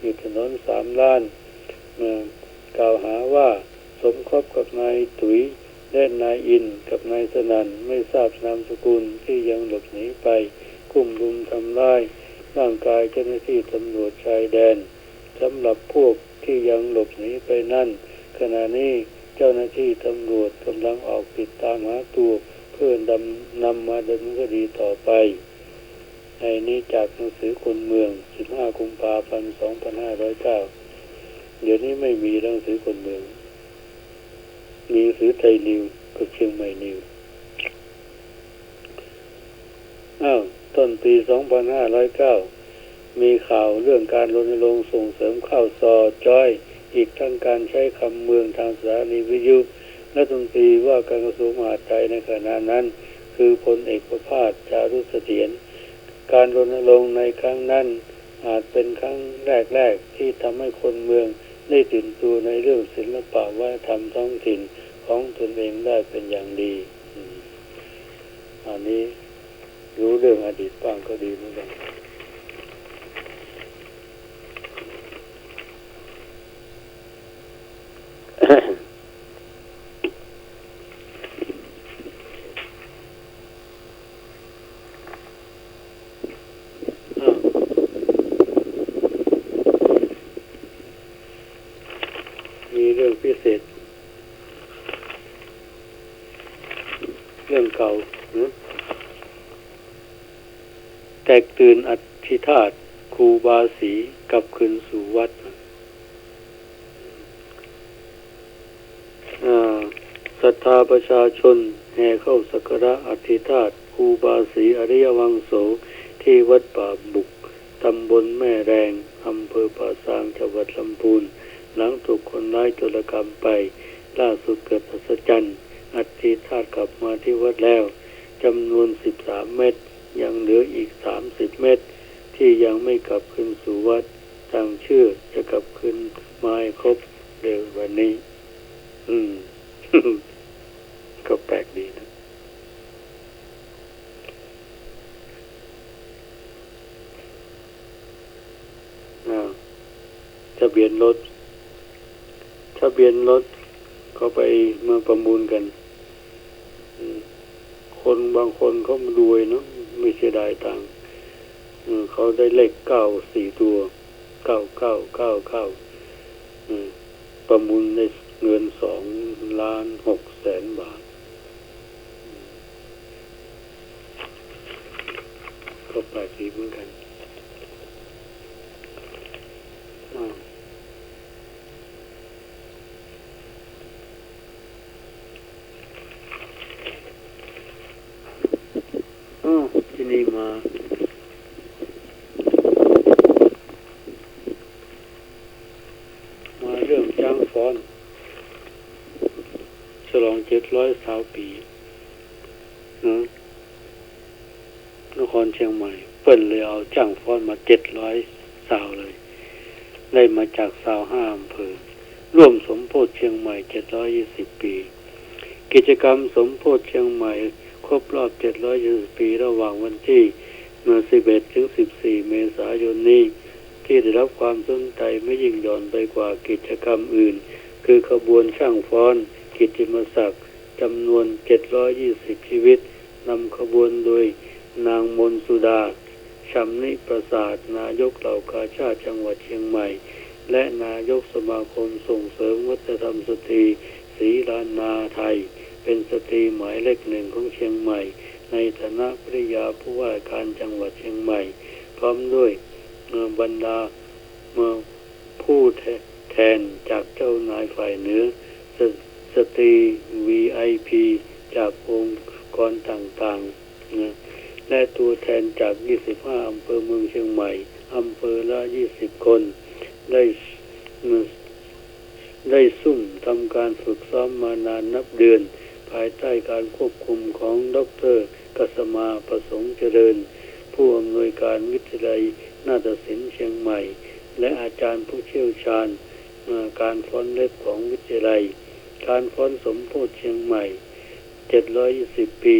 อยู่ถนน3 ล้านกล่าวหาว่าสมคบกับนายตุ๋ยและนายอินกับนายสนั่นไม่ทราบนามสกุลที่ยังหลบหนีไปกุมรุมทำร้ายร่างกายเจ้าหน้าที่ตำรวจชายแดนสำหรับพวกที่ยังหลบหนีไปนั่นขณะนี้เจ้าหน้าที่ตำรวจกำลังออกติดตามหาตัวเพื่อนำมาดำเนินคดีต่อไปในนี้จากหนังสือคนเมือง15 กุมภาพันธ์ 2509เดี๋ยวนี้ไม่มีหนังสือคนเมืองมีหนังสือไทยนิวกับเชียงใหม่นิวต้นปี 2509มีข่าวเรื่องการรณรงค์ส่งเสริมข้าวซอจ้อยอีกทั้งการใช้คำเมืองทางสถานีวิทยุรัฐมนตรีว่าการกระทรวงมหาดไทยในขณะนั้นคือพลเอกประภาส จารุเสถียรการรณรงค์ในครั้งนั้นอาจเป็นครั้งแรกที่ทำให้คนเมืองได้ตื่นตัวในเรื่องศิลปะวัฒนธรรมท้องถิ่นของตนเองได้เป็นอย่างดีอันนี้รู้เรื่องอดีตบ้างก็ดีเหมือนกัน มีเรื่องพิเศษเรื่องเก่าแตกตื่นอธิธาตครูบาศรีกลับคืนสู่วัดศรัทธาประชาชนแห่เข้าสักการะอธิธาตครูบาศรีอริยวังโสที่วัดป่าบุกตำบลแม่แรงอำเภอป่าซางจังหวัดลำพูนหลังถูกคนร้ายโจรกรรมไปล่าสุดเกิดอัศจรรย์อธิธาตกลับมาที่วัดแล้วจำนวน13 เม็ดยังเหลืออีก30 เม็ดที่ยังไม่กลับคืนสู่วัดตั้งชื่อจะกลับคืนมาให้ครบเร็ววันนี้ก็แปลกดีนะทะเบียนรถเขาไปมาประมูลกันคนบางคนเขามารวยเนาะไม่เสียดายตังค์เขาได้เลข9 4 ตัว9999ประมูลได้เงิน2,600,000 บาทก็แปลกดีเหมือนกันที่นี่มาเรื่องจ้างฟ้อนฉลอง700 ปีนครเชียงใหม่เปิ้นเลยเอาจ้างฟ้อนมา700 สาวเลยได้มาจาก25 อำเภอร่วมสมโภชเชียงใหม่720 ปีกิจกรรมสมโภชเชียงใหม่ครบรอบ720 ปีระหว่างวันที่11 ถึง 14 เมษายนนี้ที่ได้รับความสนใจไม่ยิ่งหย่อนไปกว่ากิจกรรมอื่นคือขบวนช่างฟ้อนกิตติมศักดิ์จำนวน720 ชีวิตนำขบวนโดยนางมนสุดาชัมนิประสาทนายกเหล่ากาชาติจังหวัดเชียงใหม่และนายกสมาคมส่งเสริมวัฒนธรรมสตรีศรีลานาไทยเป็นสตรีหมายเลข 1ของเชียงใหม่ในฐานะภริยาผู้ว่าการจังหวัดเชียงใหม่พร้อมด้วยบรรดาผู้แทนจากเจ้านายฝ่ายเหนือสตรี VIP จากองค์กรต่างๆและตัวแทนจาก25 อำเภอเมืองเชียงใหม่อำเภอละ20 คนได้ซุ่มทำการฝึกซ้อมมานานนับเดือนภายใต้การควบคุมของดร.กัสมาประสงค์เจริญผู้อำนวยการวิทยาลัยนาฏศิลป์เชียงใหม่และอาจารย์ผู้เชี่ยวชาญการฟ้อนเล็บของวิทยาลัยการฟ้อนสมโภชเชียงใหม่720 ปี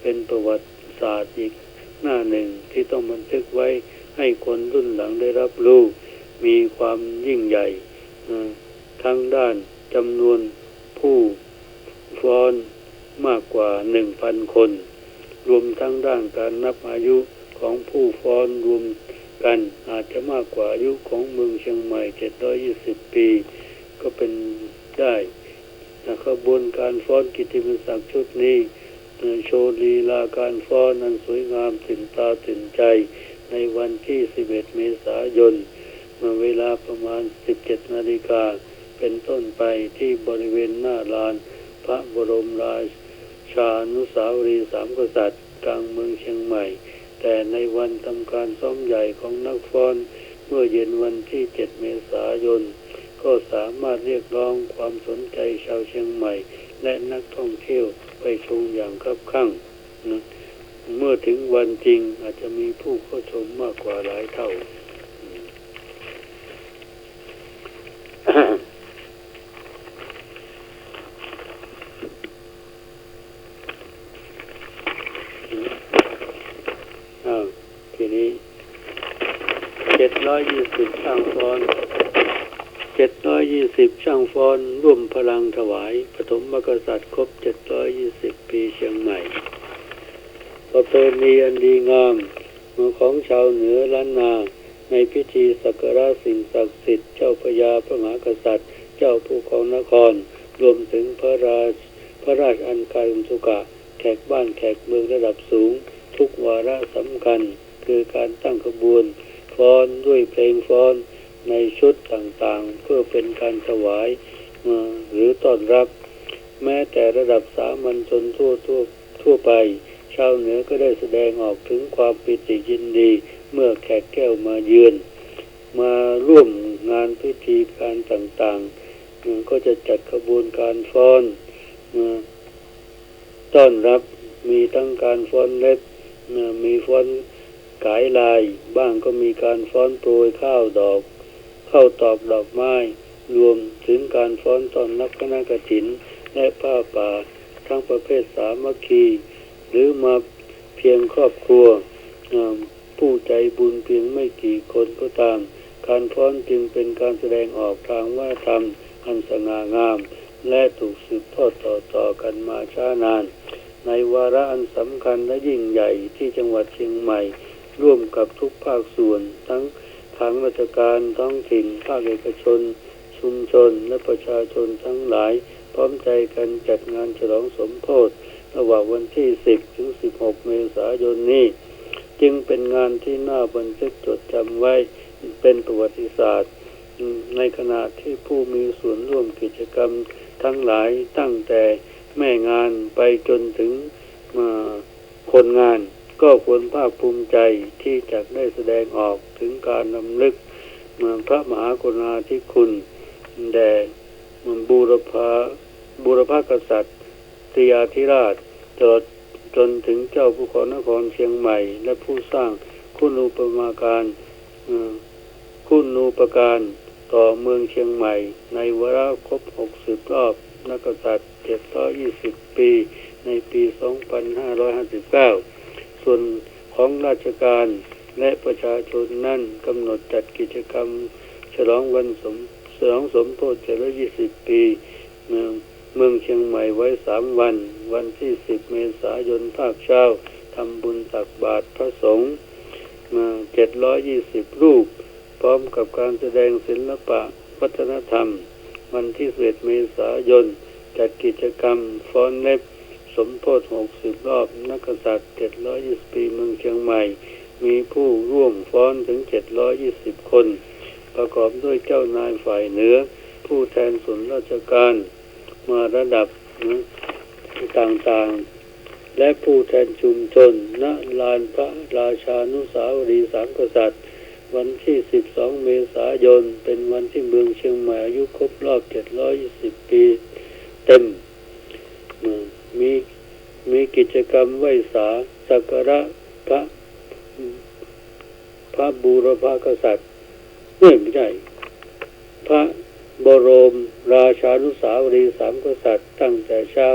เป็นประวัติศาสตร์อีกหน้าหนึ่งที่ต้องบันทึกไว้ให้คนรุ่นหลังได้รับรู้มีความยิ่งใหญ่ทั้งด้านจำนวนผู้ฟ้อนมากกว่า 1,000 คนรวมทั้งด้านการนับอายุของผู้ฟ้อนรวมกันอาจจะมากกว่าอายุของเมืองเชียงใหม่720 ปีก็เป็นได้ขบวนการฟ้อนกิตติมศักดิ์ชุดนี้โชว์ลีลาการฟ้อนนั้นสวยงามตื่นตาตื่นใจในวันที่11 เมษายนเวลาประมาณ 17 นาฬิกาเป็นต้นไปที่บริเวณหน้าลานพระบรมราชานุสาวรีย์สามกษัตริย์กลางเมืองเชียงใหม่แต่ในวันทำการซ้อมใหญ่ของนักฟ้อนเมื่อเย็นวันที่ 7 เมษายนก็สามารถเรียกร้องความสนใจชาวเชียงใหม่และนักท่องเที่ยวไปชมอย่างคับคั่งเมื่อถึงวันจริงอาจจะมีผู้เข้าชมมากกว่าหลายเท่า ทีนี้720 ช่างฟ้อน720 ช่างฟ้อนร่วมพลังถวายปฐมกษัตริย์ครบ720 ปีเชียงใหม่ประเพณีอันดีงามของชาวเหนือล้านนาในพิธีสักการะสิ่งศักดิ์สิทธิ์เจ้าพระยาพระมหากษัตริย์ เจ้าผู้ครองนครรวมถึงพระราชอัญการุณสุกะแขกบ้านแขกเมืองระดับสูงทุกวาระสำคัญคือการตั้งขบวนฟ้อนด้วยเพลงฟ้อนในชุดต่างๆเพื่อเป็นการถวายหรือต้อนรับแม้แต่ระดับสามัญชนทั่วไปชาวเหนือก็ได้แสดงออกถึงความปิติยินดีเมื่อแขกแก้วมาเยือนมาร่วมงานพิธีการต่างๆก็จะจัดขบวนการฟ้อนต้อนรับมีทั้งการฟ้อนเล็บมีฟ้อนกายลายบ้างก็มีการฟ้อนโปรยข้าวตอกดอกไม้รวมถึงการฟ้อนต้อนรับคณะกฐินและผ้าป่าทั้งประเภทสามัคคีหรือมาเพียงครอบครัวผู้ใจบุญเพียงไม่กี่คนก็ตามการฟ้อนจึงเป็นการแสดงออกทางวัฒนธรรมอันสง่างามและถูกสืบทอดต่อกันมาช้านานในวาระอันสำคัญและยิ่งใหญ่ที่จังหวัดเชียงใหม่ร่วมกับทุกภาคส่วนทั้งทางราชการท้องถิ่นภาคเอกชนชุมชนและประชาชนทั้งหลายพร้อมใจกันจัดงานฉลองสมโภชระหว่างวันที่10ถึง16เมษายนนี้จึงเป็นงานที่น่าบันทึกจดจำไว้เป็นประวัติศาสตร์ในขณะที่ผู้มีส่วนร่วมกิจกรรมทั้งหลายตั้งแต่แม่งานไปจนถึงคนงานก็ควรภาคภูมิใจที่จะได้แสดงออกถึงการรำลึกพระมหากรุณาธิคุณแด่บูรพกษัตริย์เทียธิราชตลอดจนถึงเจ้าผู้ครองนครเชียงใหม่และผู้สร้างคุณูปการต่อเมืองเชียงใหม่ในวาระครบ60รอบนักกษัตริย์720ปีในปี 2559 ส่วนของราชการและประชาชนนั้นกำหนดจัดกิจกรรมฉลองสมโภช720 ปีเมืองเชียงใหม่ไว้3วันที่10เมษายนภาคเช้าทำบุญตักบาตรพระสงฆ์720 รูปพร้อมกับการแสดงศิลปะวัฒนธรรมวันที่11เมษายนจัดกิจกรรมฟ้อนเล็บสมโภช60รอบนักกษัตริย์720ปีเมืองเชียงใหม่มีผู้ร่วมฟ้อนถึง720คนประกอบด้วยเจ้านายฝ่ายเหนือผู้แทนส่วนราชการมาระดับต่างๆและผู้แทนชุมชนณลานพระราชานุสาวรีย์สามกษัตริย์วันที่12เมษายนเป็นวันที่เมืองเชียงใหม่อายุครบรอบ720ปีเต็มมีกิจกรรมไหว้สักการะพระบูรพกษัตริย์ไม่ใช่พระบรมราชานุสาวรีย์สามกษัตริย์ตั้งแต่เช้า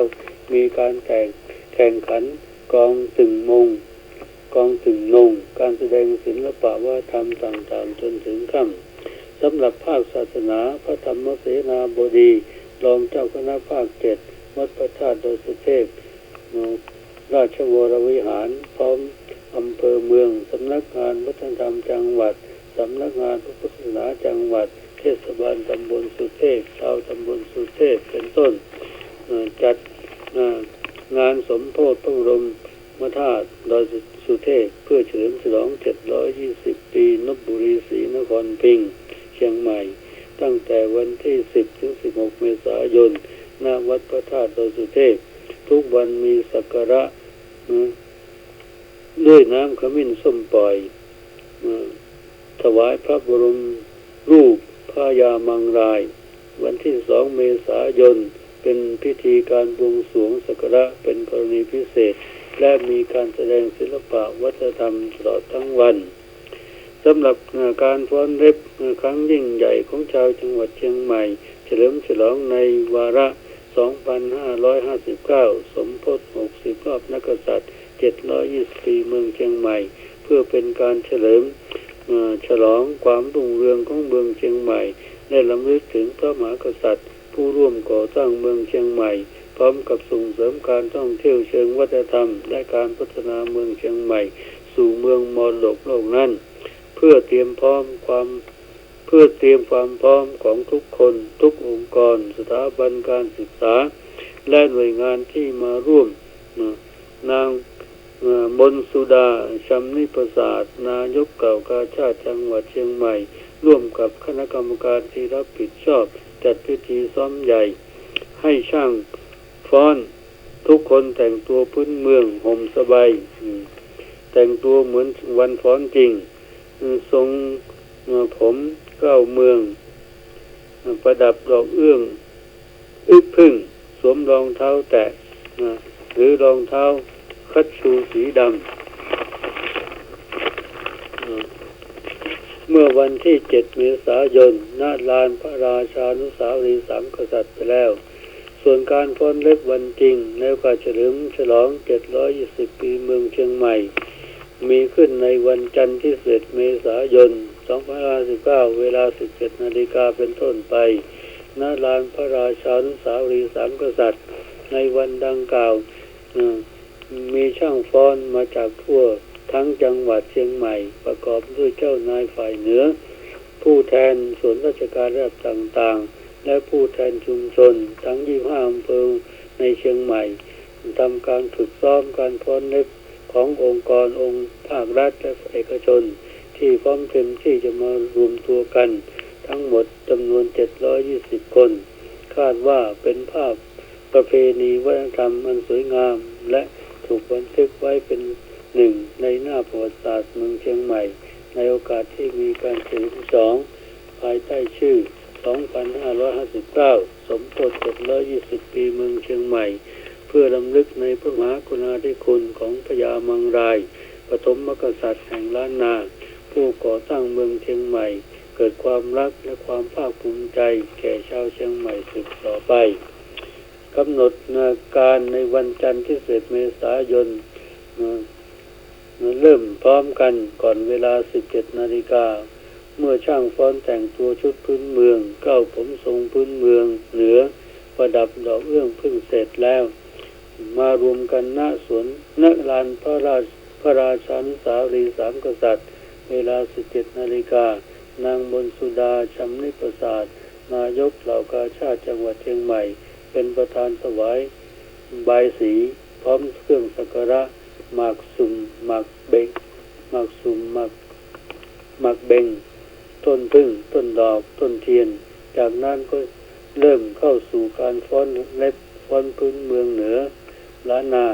มีการแข่งขันกองตึงนงการแสดงศิลปะวัฒนธรรมต่างๆจนถึงค่ำสำหรับภาคศาสนาพระธรรมเสนาบดีรองเจ้าคณะภาค7วัดพระธาตุดอยสุเทพราชวรวิหารพร้อมอำเภอเมืองสำนักงานวัฒนธรรมจังหวัดสำนักงานพระพุทธศาสนาจังหวัดเทศบาลตำบลสุเทพชาวตำบลสุเทพเป็นต้นจัดงานสมโภชพระบรมธาตุดอยสุเทพเพื่อเฉลิมฉลอง720ปีนพบุรีศรีนครพิงค์เชียงใหม่ตั้งแต่วันที่10ถึง16เมษายนณวัดพระธาตุดอยสุเทพทุกวันมีสักการะด้วยน้ำขมิ้นส้มปล่อยถวายพระบรมรูปพระยามังรายวันที่2เมษายนเป็นพิธีการบวงสรวงสักการะเป็นกรณีพิเศษและมีการแสดงศิลปะวัฒนธรรมตลอดทั้งวันสำหรับการฟ้อนเล็บครั้งยิ่งใหญ่ของชาวจังหวัดเชียงใหม่เฉลิมฉลองในวาระ2559สมโภช60รอบนักกษัตริย์720ปีเมืองเชียงใหม่เพื่อเป็นการเฉลิมฉลองความรุ่งเรืองของเมืองเชียงใหม่และรำลึกถึงพระมหากษัตริย์ผู้ร่วมก่อสร้างเมืองเชียงใหม่พร้อมกับส่งเสริมการท่องเที่ยวเชิงวัฒนธรรมและการพัฒนาเมืองเชียงใหม่สู่เมืองมรดกโลกนั้นเพื่อเตรียมความพร้อมของทุกคนทุกองค์ก กรสถาบันการศึกษาและหน่วยงานที่มาร่วมนางมนสุดาชัมนิประสาทนายกเก่ากาชาติจังหวัดเชียงใหม่ร่วมกับคณะกรรมการที่รับผิดชอบจัดพิธีซ้อมใหญ่ให้ช่างฟ้อนทุกคนแต่งตัวพื้นเมืองห่มสบายแต่งตัวเหมือนวันฟ้อนจริงทรงผมเก้าเมืองประดับดอกเอื้องอึกพึ่งสวมรองเท้าแตะหรือรองเท้าคัตชูสีดำเมื่อวันที่ 7 เมษายน ณ ลานพระราชานุสาวรีย์สามกษัตริย์ไปแล้วส่วนการฟ้อนเล็บวันจริงในโอกาสเฉลิมฉลอง720 ปีเมืองเชียงใหม่มีขึ้นในวันจันทร์ที่11 เมษายน 2519 เวลา 17 นาฬิกาเป็นต้นไปณ ลานพระราชานุสาวรีย์สามกษัตริย์ในวันดังกล่าวมีช่างฟ้อนมาจากทั่วทั้งจังหวัดเชียงใหม่ประกอบด้วยเจ้านายฝ่ายเหนือผู้แทนส่วนราชการระดับต่างๆและผู้แทนชุมชนทั้ง25 อำเภอในเชียงใหม่ทำการฝึกซ้อมการฟ้อนเล็บขององค์กรองค์ภาครัฐและเอกชนที่พร้อมเต็มที่จะมารวมตัวกันทั้งหมดจำนวน720 คนคาดว่าเป็นภาพประเพณีวัฒนธรรมอันสวยงามและถูกบันทึกไว้เป็นหนึ่งในหน้าประวัติศาสตร์เมืองเชียงใหม่ในโอกาสที่มีการเฉลิมฉลองภายใต้ชื่อ 2559 สมโภช720 ปีเมืองเชียงใหม่เพื่อรำลึกในพระมหากรุณาธิคุณของพญามังรายปฐมกษัตริย์แห่งล้านนาผู้ก่อตั้งเมืองเชียงใหม่เกิดความรักและความภาคภูมิใจแก่ชาวเชียงใหม่สืบต่อไปกำหนดการในวันจันทร์ที่11 เมษายนเริ่มพร้อมกันก่อนเวลา 17 นาฬิกาเมื่อช่างฟ้อนแต่งตัวชุดพื้นเมืองเก้าผมทรงพื้นเมืองเหนือประดับดอกเอื้องพึ่งเสร็จแล้วมารวมกันณสวนณลานพระราชานุสาวรีย์สามกษัตริย์เวลา 17 นาฬิกานางมนสุดาชัมนิประสาทนายกเหล่ากาชาติจังหวัดเชียงใหม่เป็นประธานถวายบายสีพร้อมเครื่องสักการะหมากสุ่มหมากเบงหมากสุ่มหมากเบงต้นพึ่งต้นดอกต้นเทียนจากนั้นก็เริ่มเข้าสู่การฟ้อนเล็บฟ้อนพื้นเมืองเหนือล้านนา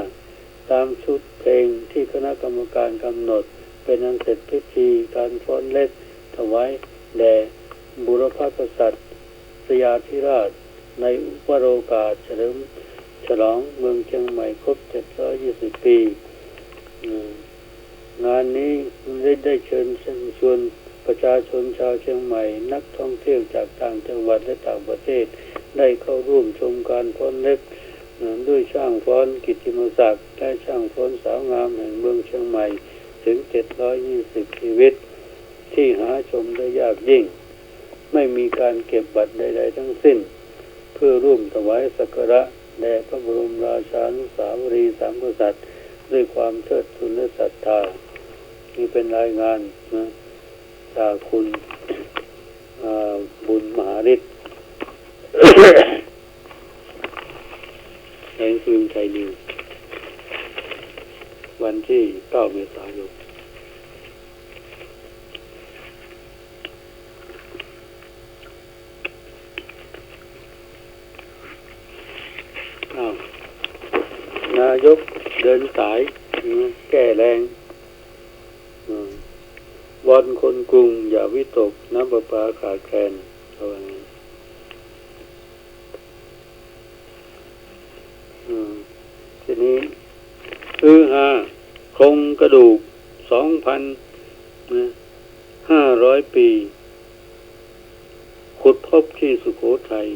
ตามชุดเพลงที่คณะกรรมการกำหนดเป็นอันเสร็จพิธีการฟ้อนเล็บถวายแด่บุรพกษัตริย์สยาธิราชในวโรกาสเฉลิมฉลองเมืองเชียงใหม่ครบ720 ปีงานนี้ได้เชิญชวนประชาชนชาวเชียงใหม่นักท่องเที่ยวจากต่างจังหวัดและต่างประเทศได้เข้าร่วมชมการฟ้อนเล็บด้วยช่างฟ้อนกิตติมศักดิ์และช่างฟ้อนสาวงามแห่งเมืองเชียงใหม่ถึง720 ชีวิตที่หาชมได้ยากยิ่งไม่มีการเก็บบัตรใดๆทั้งสิ้นเพื่อร่วมถวายสักการะแด่พระบรมราชานุสาวรีย์สามกษัตริย์ด้วยความเทิดทูนและศรัทธานี่เป็นรายงานนะจากคุณบุญมหาฤทธิ์ แห่งฟิล์มไทยนิววันที่ 9 เมษายนนายกเดินสายแก้แรงวอนคนกรุงอย่าวิตกน้ำประปาขาดแคลนเอาไว้ทีนี้โครงกระดูก 2,500 ปีขุดพบที่สุโขทัย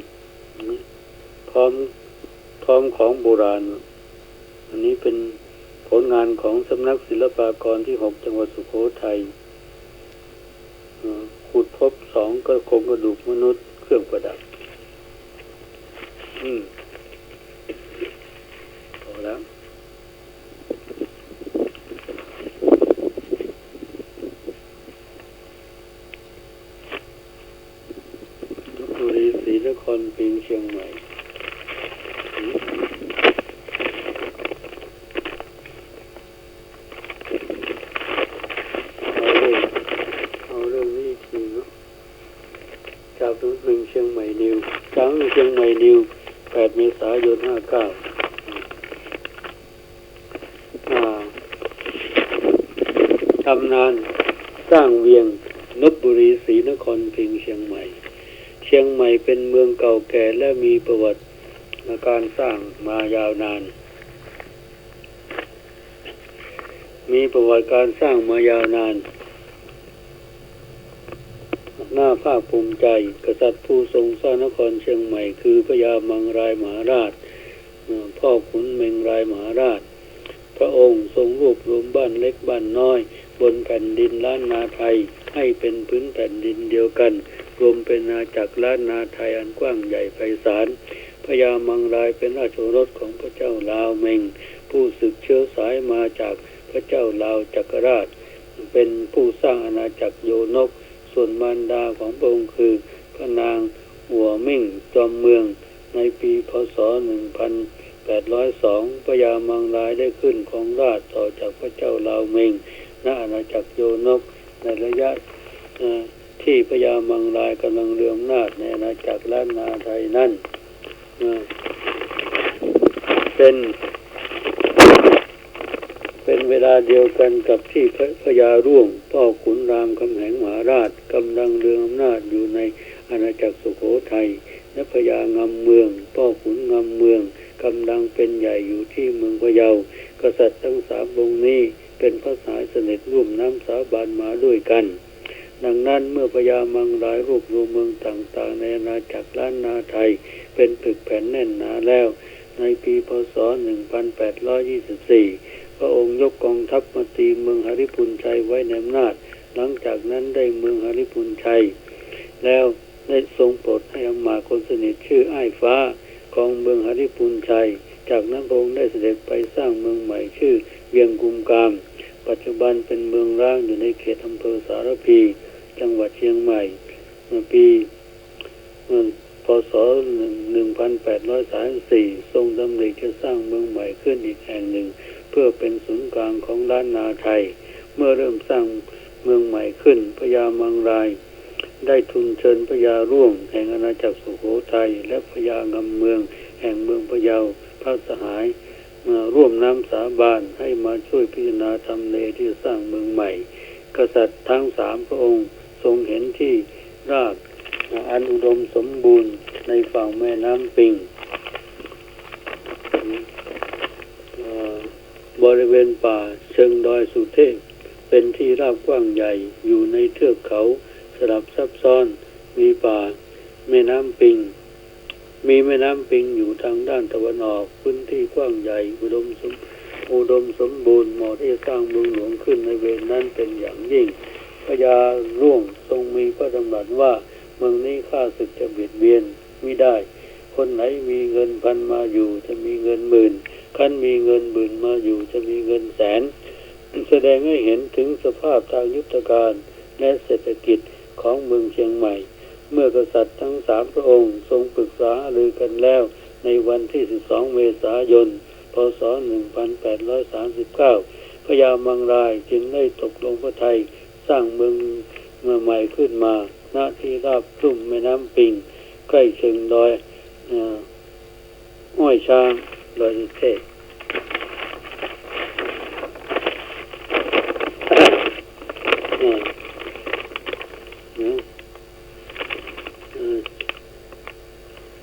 พร้อมของโบราณอันนี้เป็นผลงานของสำนักศิลปากรที่ 6 จังหวัดสุโขทัยขุดพบ2โครงกระดูกมนุษย์เครื่องประดับพอแล้วลพบุรีศรีนคร รพิงค์เชียงใหม่เอาเรื่องนี้จริงเนาะจากหนังสือเชียงใหม่นิวจากเชียงใหม่นิว8 เมษายน 59ตำนานสร้างเวียงลพบุรีศรีนครพิงค์เชียงใหม่เชียงใหม่เป็นเมืองเก่าแก่และมีประวัติการสร้างมายาวนานน่าภาคภูมิใจกษัตริย์ผู้ทรงสร้างนครเชียงใหม่คือพญามังรายมหาราชพ่อขุนเมงรายมหาราชพระองค์ทรงรวบรวมบ้านเล็กบ้านน้อยบนแผ่นดินล้านนาไทยให้เป็นพื้นแผ่นดินเดียวกันรวมเป็นอาณาจักรล้านนาไทยอันกว้างใหญ่ไพศาลพญามังรายเป็นราชโอรสของพระเจ้าลาวเมงผู้สืบเชื้อสายมาจากพระเจ้าลาวจักรราชเป็นผู้สร้างอาณาจักรโยนกส่วนมารดาของพระองค์คือพระนางหัวมิ่งจอมเมืองในปีพ.ศ. 1802พญามังรายได้ขึ้นครองราชย์ต่อจากพระเจ้าลาวเมงณอาณาจักรโยนกในระยะที่พญามังรายกำลังเรืองอำนาจในอาณาจักรล้านนาไทยนั้นเป็นเวลาเดียวกันกับที่พญาร่วงพ่อขุนรามคำแหงมหาราชกำลังเรืองอำนาจอยู่ในอาณาจักรสุโขทัยและพญางำเมืองพ่อขุนงำเมืองกำลังเป็นใหญ่อยู่ที่เมืองพะเยากษัตริย์ทั้ง3 องค์นี้เป็นพระสายสนิทร่วมน้ำสาบานมาด้วยกันดังนั้นเมื่อพญามังรายรวบรวมเมืองต่างๆในอาณาจักรล้านนาไทยเป็นปึกแผ่นแน่นหนาแล้วในปีพ.ศ. 1824พระองค์ยกกองทัพมาตีเมืองหฤพุนชัยไว้ในอำนาจหลังจากนั้นได้เมืองหฤพุนชัยแล้วได้ทรงโปรดให้อำมาตย์คนสนิทชื่ออ้ายฟ้าของเมืองหฤพุนชัยจากนั้นพระองค์ได้เสด็จไปสร้างเมืองใหม่ชื่อเวียงกุมกามปัจจุบันเป็นเมืองร้างอยู่ในเขตอำเภอสารพีจังหวัดเชียงใหม่เมื่อปีพ.ศ. 1834ทรงดำริจะสร้างเมืองใหม่ขึ้นอีกแห่งหนึ่งเพื่อเป็นศูนย์กลางของล้านนาไทยเมื่อเริ่มสร้างเมืองใหม่ขึ้นพญามังรายได้ทูลเชิญพญาร่วงแห่งอาณาจักรสุโขทัยและพญางำเมืองแห่งเมืองพะเยาพระสหายมาร่วมน้ำสาบานให้มาช่วยพิจารณาทำเลที่สร้างเมืองใหม่กษัตริย์ทั้ง3 พระองค์ทรงเห็นที่ราบอันอุดมสมบูรณ์ในฝั่งแม่น้ำปิงบริเวณป่าเชิงดอยสุเทพเป็นที่ราบกว้างใหญ่อยู่ในเทือกเขาสลับซับซ้อนมีป่าแม่น้ำปิงอยู่ทางด้านตะวันออกพื้นที่กว้างใหญ่อุดมสมบูรณ์เหมาะที่สร้างเมืองหลวงขึ้นในเวลนั้นเป็นอย่างยิ่งพญาร่วงทรงมีพระดำรัสว่าเมืองนี้ข้าศึกจะเบียดเบียนมิได้คนไหนมีเงินพันมาอยู่จะมีเงินหมื่นคันมีเงินหมื่นมาอยู่จะมีเงินแสนแสดงให้เห็นถึงสภาพทางยุทธการและเศรษฐกิจของเมืองเชียงใหม่เมื่อกษัตริย์ทั้ง3 พระองค์ทรงปรึกษาหารือกันแล้วในวันที่12 เมษายน พ.ศ. 1839พญามังรายจึงได้ตกลงพระทัยสร้างเมืองใหม่ขึ้นมาณที่ราบลุ่มแม่น้ำปิงใกล้เชิงดอยห้วยช้างดอยสุเทพ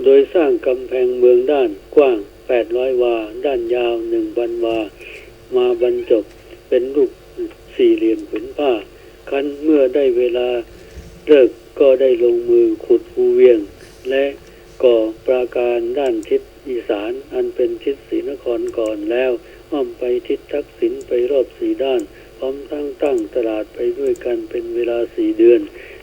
โดยสร้างกำแพงเมืองด้านกว้าง800 วาด้านยาว 1,000 วามาบรรจบเป็นรูปสี่เหลี่ยมผืนผ้าคันเมื่อได้เวลาเลิกก็ได้ลงมือขุดภูเวียงและก่อปราการด้านทิศอีสานอันเป็นทิศศรีนครก่อนแล้วอ้อมไปทิศทักษิณไปรอบ4 ด้านพร้อมทั้งตั้งตลาดไปด้วยกันเป็นเวลา4 เดือน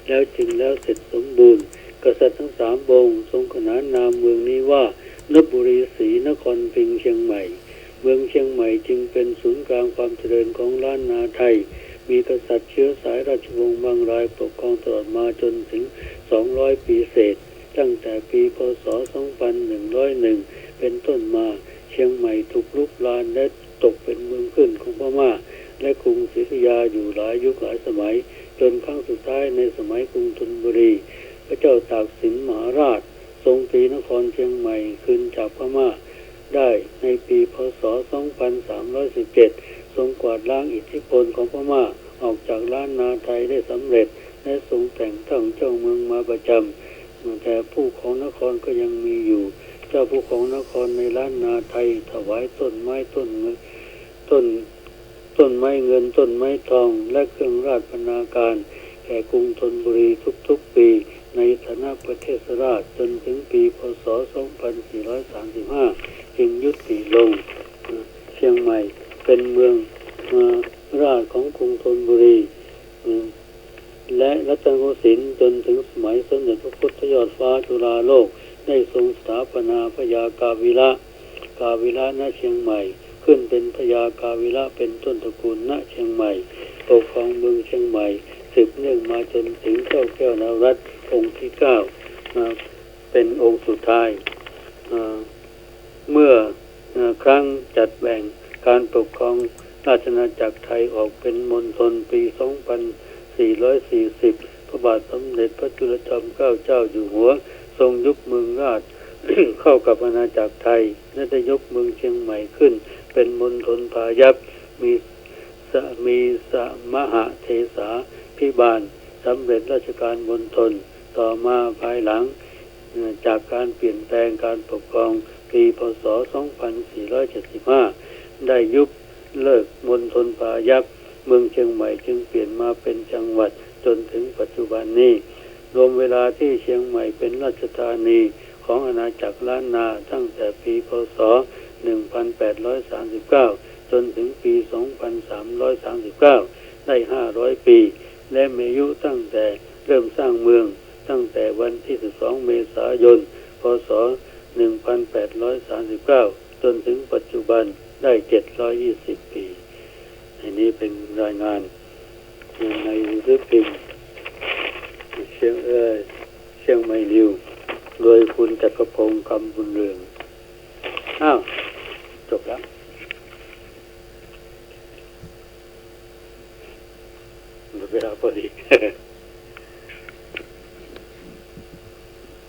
แล้วจึงแล้วเสร็จสมบูรณ์กษัตริย์ทั้ง3 องค์ทรงขนานนามเมืองนี้ว่าลพบุรีศรีนครพิงค์เชียงใหม่เมืองเชียงใหม่จึงเป็นศูนย์กลางความเจริญของล้านนาไทยมีกษัตริย์เชื้อสายราชวงศ์บางรายปกครองตลอดมาจนถึง200 ปีเศษ ตั้งแต่ปีพ.ศ. 2101 เป็นต้นมาเชียงใหม่ถูกลุกลานและตกเป็นเมืองขึ้นของพม่าและกรุงศรีอยุธยาอยู่หลายยุคหลายสมัยจนครั้งสุดท้ายในสมัยกรุงธนบุรีพระเจ้าตากสินมหาราชทรงตีนครเชียงใหม่คืนจากพม่าได้ในปีพ.ศ. 2317ทรงกวาดล้างอิทธิพลของพม่าออกจากล้านนาไทยได้สำเร็จและทรงแต่งตั้งเจ้าเมืองมาประจำแต่ผู้ของนครก็ยังมีอยู่เจ้าผู้ของนครในล้านนาไทยถวายต้นไม้ต้นไม้เงินต้นไม้ทองและเครื่องราชบรรณาการแก่กรุงธนบุรีทุกๆปีในฐานะประเทศราชจนถึงปีพ.ศ. 2435จึงยุติลงเชียงใหม่เป็นเมืองราชของกรุงธนบุรีและรัตนโกสินทร์จนถึงสมัยสมเด็จพระพุทธยอดฟ้าจุฬาโลกได้ทรงสถาปนาพญากาวิระณเชียงใหม่ขึ้นเป็นพญากาวิระเป็นต้นตระกูลณเชียงใหม่ปกครองเมืองเชียงใหม่สืบเนื่องมาจนถึงเจ้าแก้วนรัตน์องค์ที่9เป็นองค์สุดท้ายเมื่อครั้งจัดแบ่งการปกครองราชอาณาจักรไทยออกเป็นมณฑลปี 2440 พระบาทสมเด็จพระจุลจอมเกล้าเจ้าอยู่หัวทรงยุบเมืองราช เข้ากับอาณาจักรไทยและได้ยกเมืองเชียงใหม่ขึ้นเป็นมณฑลพายัพมีสมหเทสาพิบาลสำเร็จราชการมณฑลต่อมาภายหลังจากการเปลี่ยนแปลงการปกครองปีพ.ศ. 2475ได้ยุบเลิกมณฑลพายัพเมืองเชียงใหม่จึงเปลี่ยนมาเป็นจังหวัดจนถึงปัจจุบันนี้รวมเวลาที่เชียงใหม่เป็นราชธานีของอาณาจักรล้านนาตั้งแต่ปีพ.ศ. 1839 จนถึงปี 2339 ได้ 500 ปีและมีอายุตั้งแต่เริ่มสร้างเมืองตั้งแต่วันที่ 12 เมษายน พ.ศ. 1839 จนถึงปัจจุบันได้ 720 ปีอันนี้เป็นรายงานในหนังสือพิมพ์เชียงใหม่นิวโดยคุณจักรพงศ์คำบุญเรืองจบแล้วหมดเวลาพอดี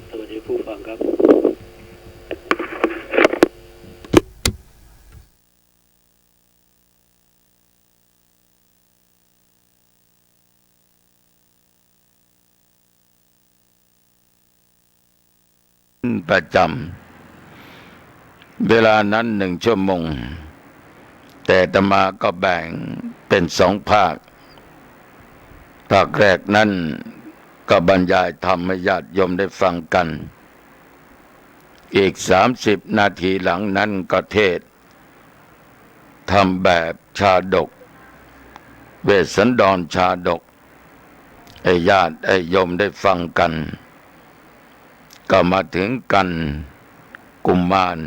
สวัสดีผู้ฟังครับประจำเวลานั้น1 ชั่วโมงแต่อาตมาก็แบ่งเป็น2 ภาคแรกนั้นก็บรรยายธรรมให้ญาติโยมได้ฟังกันอีก30 นาทีหลังนั้นก็เทศทำแบบชาดกเวสสันดรชาดกให้ญาติให้โยมได้ฟังกันก็มาถึงกันกุมาร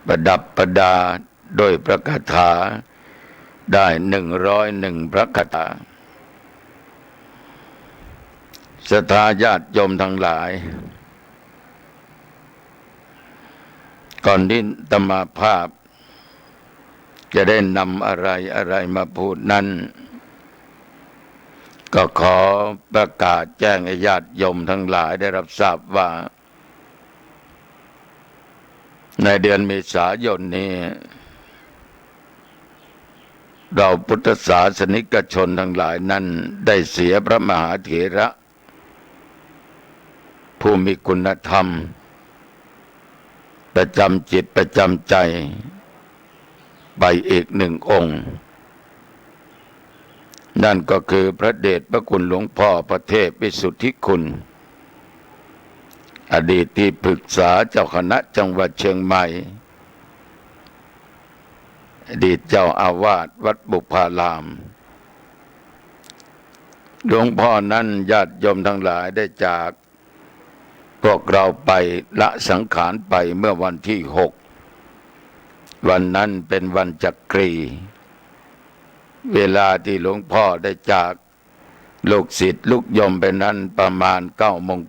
ประดับประดาโดยพระคาถาได้101 พระคาถาศรัทธาญาติโยมทั้งหลายก่อนที่อาตมาภาพจะได้นำอะไรมาพูดนั้นก็ขอประกาศแจ้งให้ญาติโยมทั้งหลายได้รับทราบว่าในเดือนเมษายนนี้เราพุทธศาสนิกชนทั้งหลายนั้นได้เสียพระมหาเถระผู้มีคุณธรรมประจำจิตประจำใจไปอีก1 องค์นั่นก็คือพระเดชพระคุณหลวงพ่อพระเทพวิสุทธิคุณอดีตที่ปรึกษาเจ้าคณะจังหวัดเชียงใหม่อดีตเจ้าอาวาสวัดบุพารามหลวงพ่อนั้นญาติโยมทั้งหลายได้จากพวกเราไปละสังขารไปเมื่อวันที่6วันนั้นเป็นวันจักรีเวลาที่หลวงพ่อได้จาก ลูกศิษย์ลูกโยมเป็นนั้นประมาณ9 โมง